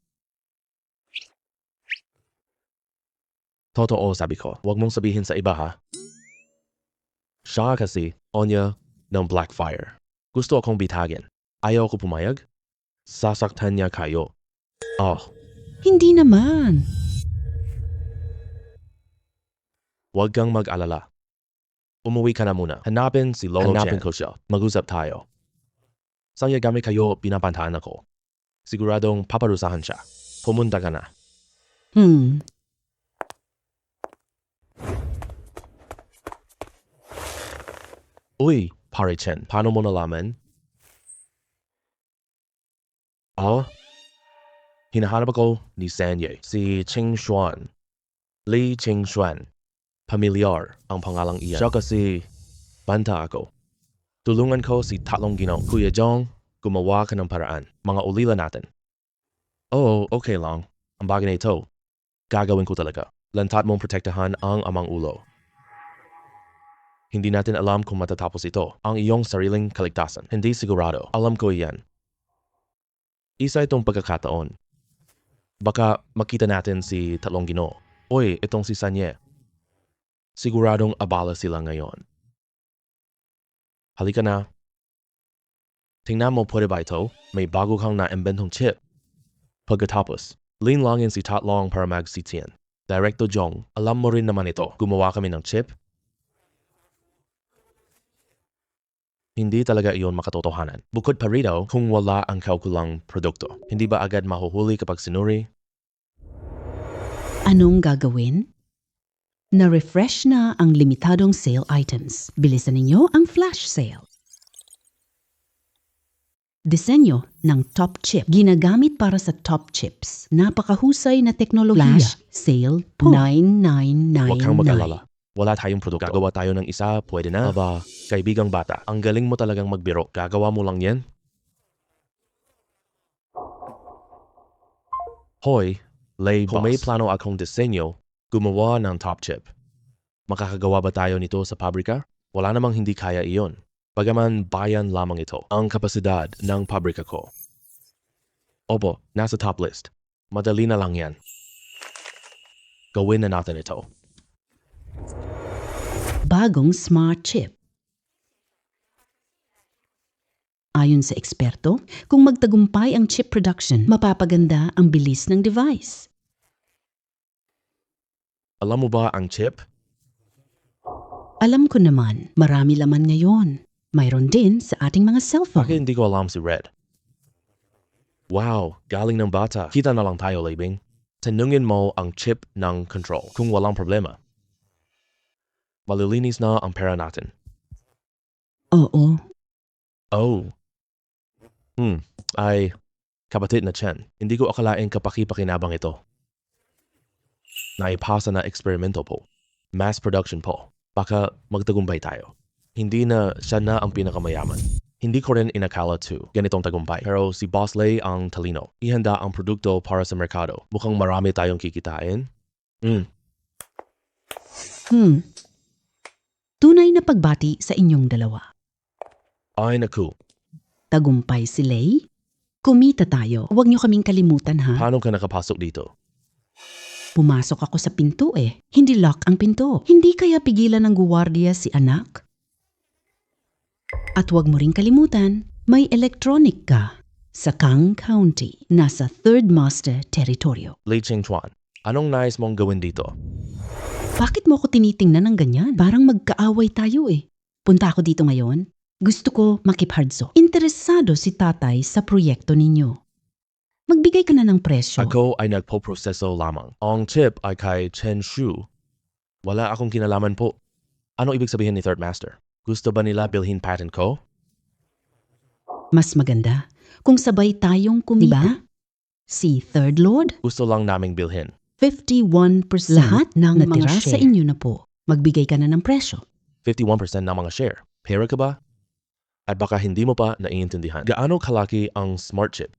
Totoo sabi ko. Huwag mong sabihin sa iba ha. Siya kasi, Onya, ng Blackfire. Gusto akong bitagin. Ayaw ko pumayag. Sasaktan niya kayo. Oh, Hindi naman. huwag kang mag-alala. Umuwi ka na muna. Hanapin si Lolo Hanapin Chen. Ko siya. Mag-usap tayo. Sang yagamit kayo pinapantahan ako. Siguradong paparusahan siya. Pumunta ka na. Uy, pare Chen, paano mo nalaman? Hinahanap ako ni Sanye, si Ching Xuan. Li Ching Xuan. Pamilyar ang pangalang iyan. Siya kasi banta ako. Tulungan ko si Tatlong Ginong. Kuya Jong, gumawa ka ng paraan. Mga ulila natin. Oo, okay lang. Ang bagay na ito, gagawin ko talaga. Lantat mong protektahan ang amang ulo. Hindi natin alam kung matatapos ito. Ang iyong sariling kaligtasan. Hindi sigurado. Alam ko iyan. Isa itong pagkakataon. Baka makita natin si Tatlong Ginoo. Oy, itong si Sanye. Siguradong abala sila ngayon. Halika na. Tingnan mo, pwede ba ito? May bago kang na-imbentong chip. Pagkatapos, linlangin si Tatlong para magsitian. Directo Jong, alam mo rin naman ito. Gumawa kami ng chip. Hindi talaga iyon makatotohanan. Bukod pa rito, kung wala ang kaukulang produkto, hindi ba agad mahuhuli kapag sinuri? Anong gagawin? Na-refresh na ang limitadong sale items. Bilisan ninyo ang flash sale. Disenyo ng top chip. Ginagamit para sa top chips. Napakahusay na teknolohiya. Flash sale po. 9999. Huwag kang mag-alala. Wala tayong produkto. Gagawa tayo ng isa, pwede na. Aba, kaibigang bata, ang galing mo talagang magbiro. Gagawa mo lang yan? Hoy, Lay Boss. Kung may plano akong disenyo, gumawa ng top chip. Makakagawa ba tayo nito sa pabrika? Wala namang hindi kaya iyon. Bagaman bayan lamang ito ang kapasidad ng pabrika ko. Opo, nasa top list. Madali na lang yan. Gawin na natin ito. Bagong smart chip. Ayon sa eksperto, kung magtagumpay ang chip production, mapapaganda ang bilis ng device. Alam mo ba ang chip? Alam ko naman, marami laman ngayon. Mayroon din sa ating mga cellphone. Bakit hindi ko alam si Red? Wow, galing ng bata. Kita na lang tayo, Labing. Tanungin mo ang chip ng control kung walang problema. Malilinis na ang pera natin. Oo. Oh. Ay, kapatid na Chen, hindi ko akalaing kapaki-pakinabang ito. Naipasa na eksperimento po. Mass production po. Baka magtagumpay tayo. Hindi na siya na ang pinakamayaman. Hindi ko rin inakala to ganitong tagumpay. Pero si Boss Lay ang talino. Ihanda ang produkto para sa merkado. Mukhang marami tayong kikitain. Tunay na pagbati sa inyong dalawa. Ay naku, Tagumpay si Lay. Kumita tayo. Huwag niyo kaming kalimutan ha. paano ka nakapasok dito? Pumasok ako sa pinto eh. Hindi lock ang pinto. Hindi kaya pigilan ng guwardiya si anak? At huwag mo ring kalimutan, may electronic ka. Sa Kang County, nasa 3rd Master Territoryo. Li Chingchuan, anong nais mong gawin dito? Bakit mo ko tinitingnan ng ganyan? Parang magkaaway tayo eh. Punta ako dito ngayon. Gusto ko makipardso. Interesado si tatay sa proyekto ninyo. Magbigay ka na ng presyo. Ako ay nagpo-proseso lamang. Ang chip ay kay Chen Shu. Wala akong kinalaman po. Ano ibig sabihin ni Third Master? Gusto ba nila bilhin patent ko? Mas maganda kung sabay tayong kumita. Diba? Si Third Lord, Gusto lang naming bilhin. 51%. Lahat ng mga natira sa share. inyo na po. Magbigay ka na ng presyo. 51% ng mga share. Pera ka ba? At baka hindi mo pa naiintindihan. Gaano kalaki ang smart chip?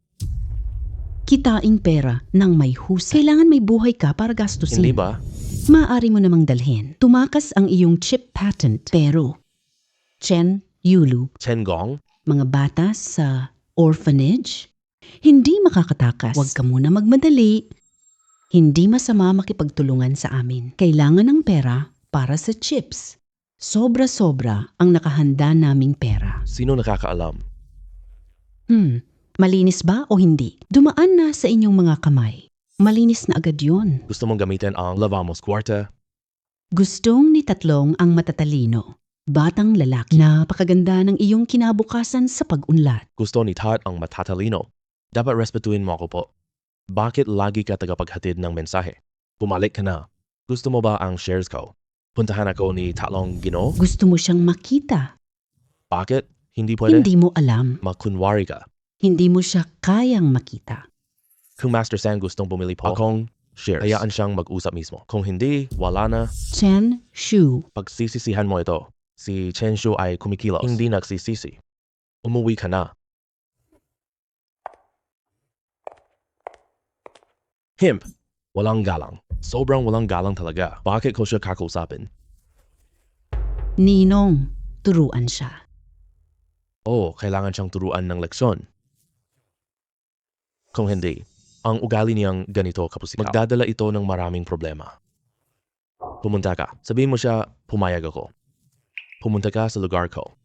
Kitaing pera ng may husay. Kailangan may buhay ka para gastusin. Hindi ba? Maaari mo namang dalhin. Tumakas ang iyong chip patent. Pero, Chen Yulu, Chen Gong? mga bata sa orphanage, hindi makakatakas. Huwag ka muna magmadali. Hindi masama makipagtulungan sa amin. Kailangan ng pera para sa chips. Sobra-sobra ang nakahanda naming pera. Sino nakakaalam? Malinis ba o hindi? Dumaan na sa inyong mga kamay. Malinis na agad yon. Gusto mong gamitin ang lavamos cuarta? Gustong ni Tatlong ang matatalino. Batang lalaki, napakaganda ng iyong kinabukasan sa pag-unlad. Gusto ni Tat ang matatalino. Dapat respetuhin mo ako po. Bakit lagi ka tagapaghatid ng mensahe? Bumalik ka na. Gusto mo ba ang shares ko? Puntahan ako ni Tatlong Ginoo? Gusto mo siyang makita. Bakit? Hindi pwede? Hindi mo alam. Makunwari ka. Hindi mo siya kayang makita. Kung Master San gustong bumili po akong shares, hayaan siyang mag-usap mismo. Kung hindi, wala na. Chen Shu. Pagsisisihan mo ito. Si Chen Shu ay kumikilos. Hindi nagsisisi. Umuwi ka na. Himp. Walang galang. Sobrang walang galang talaga. Bakit ko siya kakausapin? Ninong, turuan siya. Oh, kailangan siyang turuan ng leksyon. Kung hindi, ang ugali niyang ganito kapusikaw. Magdadala ito ng maraming problema. Pumunta ka. Sabihin mo siya, pumayag ako. Pumunta ka sa lugar ko.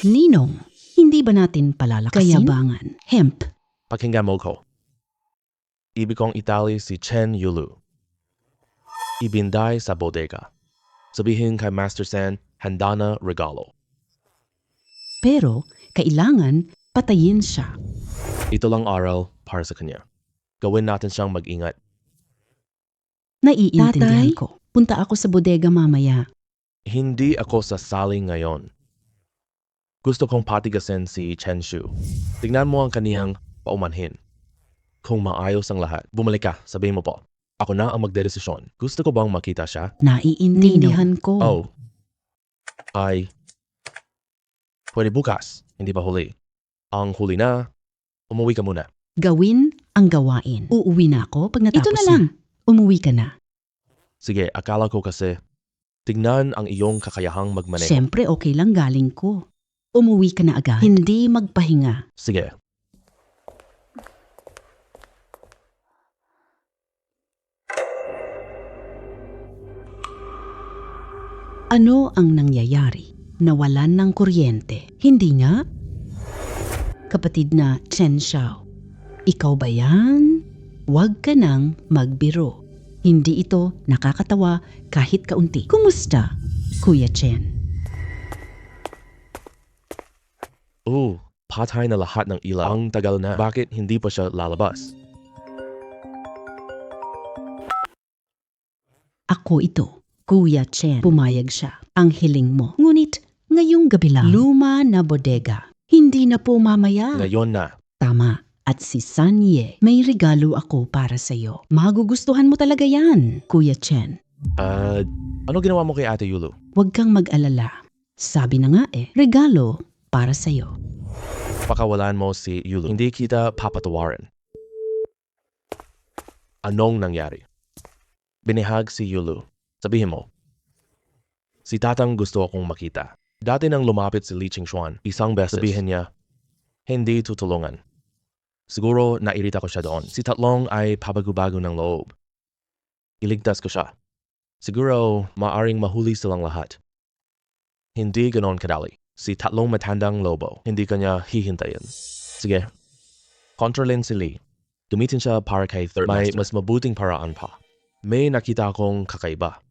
Ninong, hindi ba natin palalakasin? Kayabangan. Hemp. Pakinggan mo ko. Ibig kong itali si Chen Yulu. Ibinday sa bodega. Sabihin kay Master San, handa na regalo. Pero, kailangan patayin siya. Ito lang aral para sa kanya. Gawin natin siyang mag-ingat. Naiintindihan ko. Punta ako sa bodega mamaya. Hindi ako sasali ngayon. Gusto kong patigasin si Chen Shu. Tignan mo ang kaniyang paumanhin. Kung maayos ang lahat, bumalik ka, sabihin mo po. Ako na ang magdedesisyon. Gusto ko bang makita siya? Naiintindihan ko. Oh. Ay. Pwede bukas, hindi pa huli. Ang huli na, umuwi ka muna. Gawin ang gawain. Uuwi na ako pag natapos Ito na lang. Umuwi ka na. Sige, akala ko kasi, tignan ang iyong kakayahang magmaneho. Siyempre, okay lang galing ko. Umuwi ka na agad. Hindi magpahinga. Sige. Ano ang nangyayari? Nawalan ng kuryente. Hindi nga? Kapatid na Chen Xiao, ikaw ba yan? Huwag ka nang magbiro. Hindi ito nakakatawa kahit kaunti. Kumusta, Kuya Chen? Patay na lahat ng ilaw. Ang tagal na. Bakit hindi pa siya lalabas? Ako ito, Kuya Chen. Pumayag siya. Ang hiling mo. Ngunit, ngayong gabi lang, luma na bodega. Hindi na po mamaya. Ngayon na. Tama. At si Sanye, may regalo ako para sa'yo. Magugustuhan mo talaga yan, Kuya Chen. Ano ginawa mo kay Ate Yulu? Huwag kang mag-alala. Sabi na nga regalo para sa'yo. Pakawalan mo si Yulu. Hindi kita papatawarin. Anong nangyari? Binihag si Yulu. Sabihin mo. Si Tatang gusto akong makita. Dati nang lumapit si Li Qingshuan, isang beses. Sabihin niya, hindi tutulungan. Siguro nairita ko siya doon. Si Tatlong ay pabago-bago ng loob. Iligtas ko siya. Siguro maaring mahuli silang lahat. Hindi ganon kadali. Si Tatlong matandang lobo, hindi kanya hihintayin. Sige, kontrolin si Li. Gamitin siya para kay Third Master. May mas mabuting paraan pa. May nakita akong kakaiba.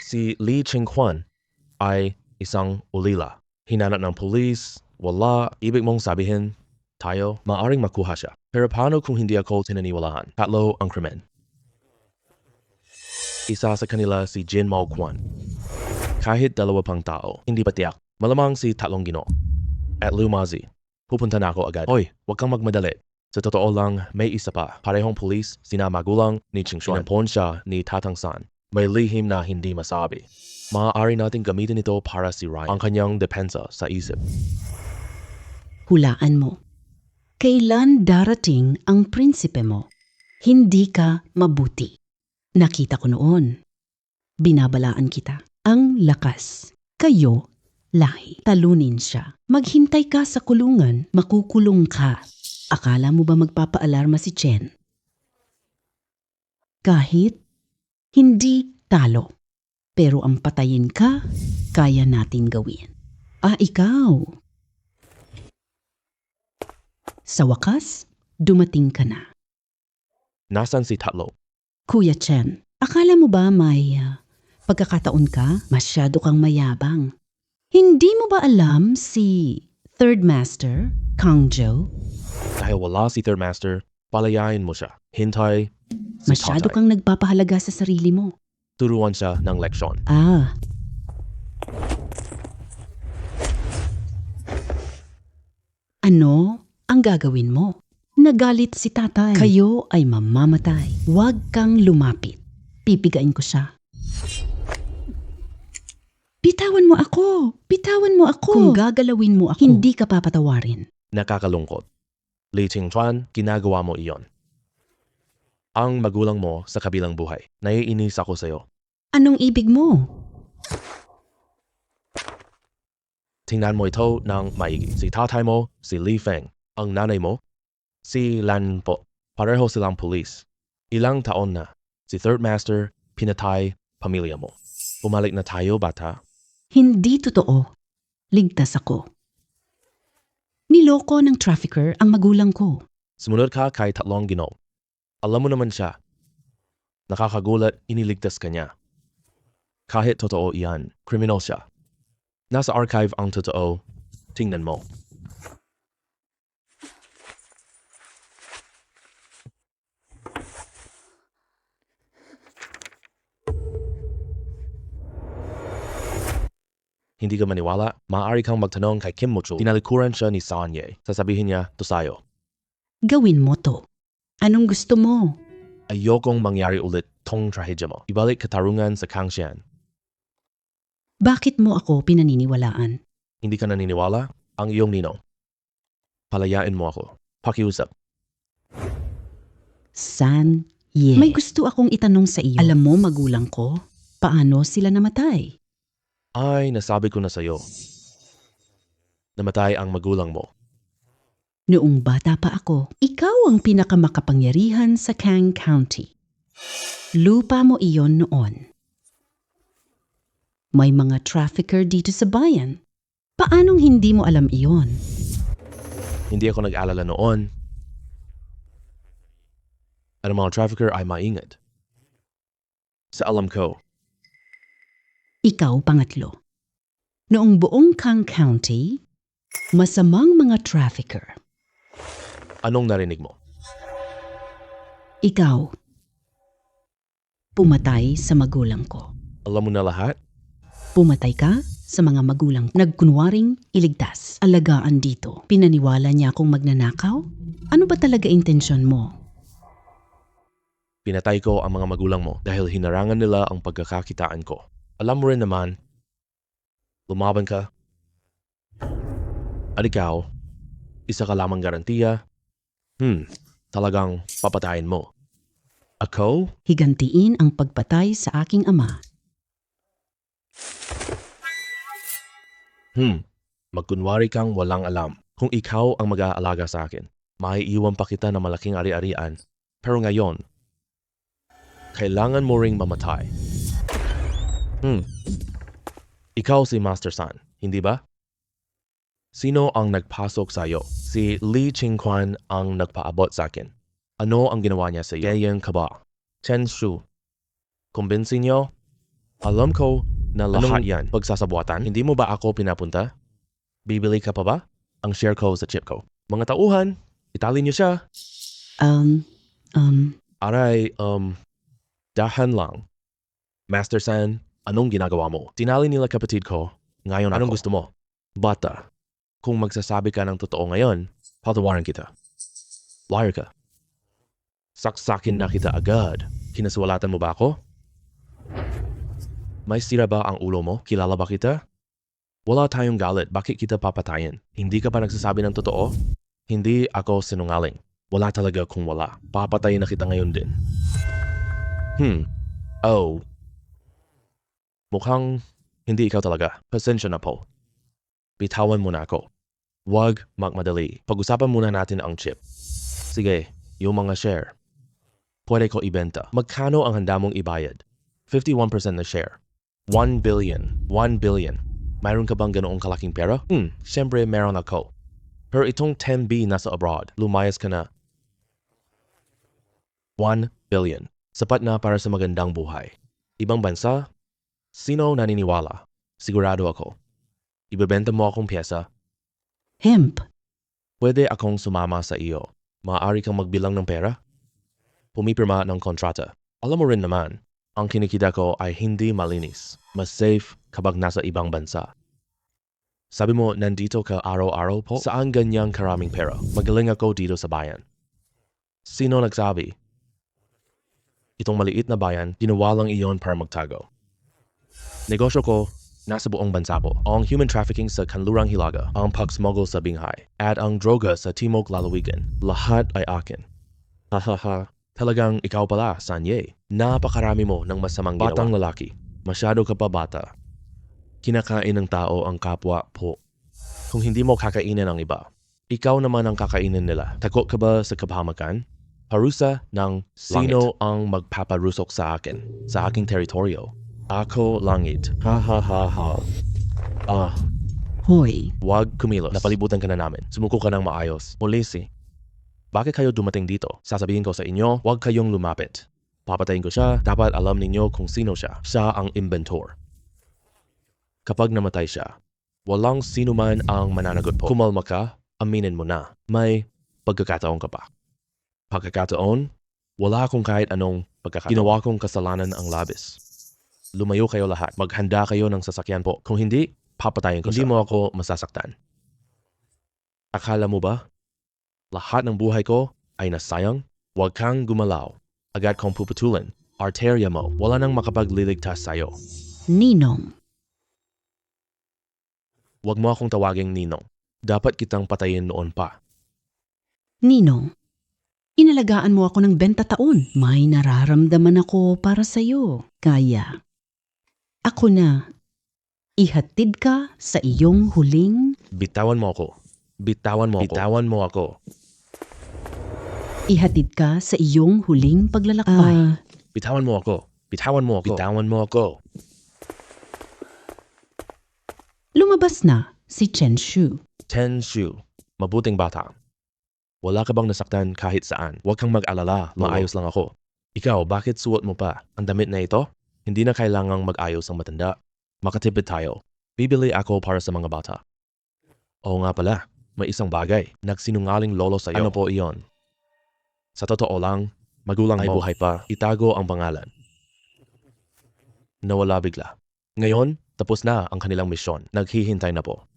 Si Li Qinghuan ay isang ulila. Hinanap ng pulis, wala, ibig mong sabihin, tayo, maaring makuha siya. Pero paano kung hindi ako tinaniwalaan? Tatlo ang krimen. Isa sa kanila si Jin Mao Quan. Kahit dalawa pang tao, hindi pa tiyak. Malamang si Tatlong Ginoo. At Lumazi, pupunta na ako agad. Hoy, huwag kang magmadali. Sa totoo lang, may isa pa. Parehong pulis, sina magulang ni Qingshuan. Inampon siya ni Tatang San. May lihim na hindi masabi. Maaari nating gamitin ito para si Ryan. Ang kanyang depensa sa isip. Hulaan mo. Kailan darating ang prinsipe mo? Hindi ka mabuti. Nakita ko noon. Binabalaan kita. Ang lakas. Kayo, lahi. Talunin siya. Maghintay ka sa kulungan. Makukulong ka. Akala mo ba magpapaalarma si Chen? Kahit hindi talo. Pero ang patayin ka, kaya natin gawin. Ikaw. Sa wakas, dumating ka na. Nasaan si Tatlo? Kuya Chen, akala mo ba may Pagkakataon ka, masyado kang mayabang. Hindi mo ba alam si Third Master, Kang Jo? Dahil wala si Third Master, palayain mo siya. Hintay si Masyado Tatay. kang nagpapahalaga sa sarili mo. Turuan siya ng leksyon. Ano ang gagawin mo? Nagalit si tatay. Kayo ay mamamatay. Huwag kang lumapit. Pipigain ko siya. Bitawan mo ako! Bitawan mo ako! Kung gagalawin mo ako, hindi ka papatawarin. Nakakalungkot. Li Qingchuan, ginagawa mo iyon. Ang magulang mo sa kabilang buhay. Naiinis ako sa'yo. Anong ibig mo? Tingnan mo ito ng maigi. Si tatay mo, si Li Feng. Ang nanay mo, si Lan Po. Pareho silang pulis. Ilang taon na. Si Third Master, pinatay pamilya mo. Bumalik na tayo, bata. Hindi totoo. Ligtas ako. Niloko ng trafficker ang magulang ko. Sumunod ka kay tatlong Ginoo. Alam mo naman siya. Nakakagulat, iniligtas ka niya. Kahit totoo iyan, kriminal siya. Nasa archive ang totoo, tingnan mo. Hindi ka maniwala, maaari kang magtanong kay Kim Mo-chul. Tinalikuran siya ni San Ye. Sasabihin niya, to sayo. Gawin mo to. Anong gusto mo? Ayokong mangyari ulit tong trahedya mo. Ibalik katarungan sa Kangxian. Bakit mo ako pinaniniwalaan? Hindi ka naniniwala? Ang iyong ninong. Palayain mo ako. Pakiusap. San Ye. May gusto akong itanong sa iyo. Alam mo magulang ko, paano sila namatay? Ay, nasabi ko na sa'yo. Namatay ang magulang mo. Noong bata pa ako, ikaw ang pinakamakapangyarihan sa Kang County. Lupa mo iyon noon. May mga trafficker dito sa bayan. Paanong hindi mo alam iyon? Hindi ako nag-alala noon. Ang mga trafficker ay maingat. Sa alam ko, Ikaw pangatlo. Noong buong Kang County, masamang mga trafficker. anong narinig mo? Ikaw, pumatay sa magulang ko. Alam mo na lahat? Pumatay ka sa mga magulang ko. Nagkunwaring iligtas. Alagaan dito. Pinaniwala niya akong magnanakaw? Ano ba talaga intensyon mo? Pinatay ko ang mga magulang mo dahil hinarangan nila ang pagkakakitaan ko. Alam mo rin naman, lumaban ka. At ikaw, isa ka lamang garantiya. Talagang papatayin mo. Ako? Higantiin ang pagpatay sa aking ama. Magkunwari kang walang alam. Kung ikaw ang mag-aalaga sa akin, maiiwan pa kita ng malaking ari-arian. Pero ngayon, kailangan mo ring mamatay. Ikaw si Master San, hindi ba? Sino ang nagpasok sa iyo? Si Li Qingquan ang nagpaabot sa akin. Ano ang ginawa niya sa iyo? Yan ka ba? Chen Shu. Kumbinsin niyo? Alam ko na lahat yan pagsasabuatan. Hindi mo ba ako pinapunta? Bibili ka pa ba? Ang share ko sa chip ko. Mga tauhan, itali niyo siya. Aray, dahan lang. Master San, anong ginagawa mo? Tinali nila kapatid ko. Ngayon anong gusto mo? Bata, kung magsasabi ka ng totoo ngayon, patawarin kita. Liar ka. Saksakin na kita agad. Kinasuwalatan mo ba ako? May sira ba ang ulo mo? Kilala ba kita? Wala tayong galit. Bakit kita papatayin? Hindi ka ba nagsasabi ng totoo? Hindi ako sinungaling. Wala talaga kung wala. Papatayin na kita ngayon din. Oh. Mukhang hindi ikaw talaga. Pasensya na po. Bitawan mo na ako. Huwag magmadali. Pag-usapan muna natin ang chip. Sige, yung mga share. Pwede ko ibenta. Magkano ang handa mong ibayad? 51% na share. 1 billion. 1 billion. Mayroon ka bang ganoong kalaking pera? Siyempre meron ako. Pero itong 10B nasa abroad, lumayas ka na. 1 billion. Sapat na para sa magandang buhay. Ibang bansa, Sino naniniwala? Sigurado ako. Ibebenta mo akong pyesa? Hemp. Pwede akong sumama sa iyo. Maaari kang magbilang ng pera? Pumipirma ng kontrata. Alam mo rin naman, ang kinikita ko ay hindi malinis. Mas safe kapag nasa ibang bansa. Sabi mo, nandito ka araw-araw po? Saan ganyang karaming pera? Magaling ako dito sa bayan. Sino nagsabi? Itong maliit na bayan, ginawa lang iyon para magtago. Negosyo ko, nasa buong bansa po. Ang human trafficking sa Kanlurang Hilaga, ang pagsmuggle sa Binhay, at ang droga sa Timog Lalawigan. Lahat ay akin. Hahaha, talagang ikaw pala, Sanye. Napakarami mo ng masamang ginawa. Batang lalaki, masyado ka pa bata. Kinakain ng tao ang kapwa po. Kung hindi mo kakainin ang iba, ikaw naman ang kakainin nila. Takot ka ba sa kapahamakan? Parusa ng sino ang magpaparusok sa akin, sa aking teritoryo. Ako langit. Ha ha ha ha. Hoy. Wag kumilos. Napalibutan ka na namin. Sumuko ka ng maayos. Polisi, bakit kayo dumating dito? Sasabihin ko sa inyo, wag kayong lumapit. Papatayin ko siya, dapat alam ninyo kung sino siya. Siya ang inventor. Kapag namatay siya, walang sino man ang mananagot po. Kumalma ka, aminin mo na. May pagkakataon ka pa. Pagkakataon, wala akong kahit anong pagkakataon. Ginawa kong kasalanan ang labis. Lumayo kayo lahat. Maghanda kayo ng sasakyan po. Kung hindi, papatayin ko siya. Hindi mo ako masasaktan. Akala mo ba? Lahat ng buhay ko ay nasayang? Huwag kang gumalaw. Agad kong puputulin. Arterya mo. Wala nang makapagliligtas sa'yo. Ninong. Huwag mo akong tawaging Ninong. Dapat kitang patayin noon pa. Ninong. Inalagaan mo ako ng 20 taon. May nararamdaman ako para sa'yo. Kaya, ako na. Ihatid ka sa iyong huling... Bitawan mo ako. Bitawan mo ako. Bitawan mo ako. Ihatid ka sa iyong huling paglalakbay. Bitawan mo ako. Bitawan mo ako. Bitawan mo ako. Lumabas na si Chen Shu. Chen Shu. Mabuting bata. Wala ka bang nasaktan kahit saan? Huwag kang mag-alala. Maayos lang ako. Ikaw, bakit suot mo pa? Ang damit na ito? Hindi na kailangang mag-ayos ang matanda. Makatipid tayo. Bibili ako para sa mga bata. Oo nga pala, may isang bagay. Nagsinungaling lolo sa'yo. Ano po iyon? Sa totoo lang, magulang ay buhay pa. Itago ang pangalan. Nawala bigla. Ngayon, tapos na ang kanilang misyon. Naghihintay na po.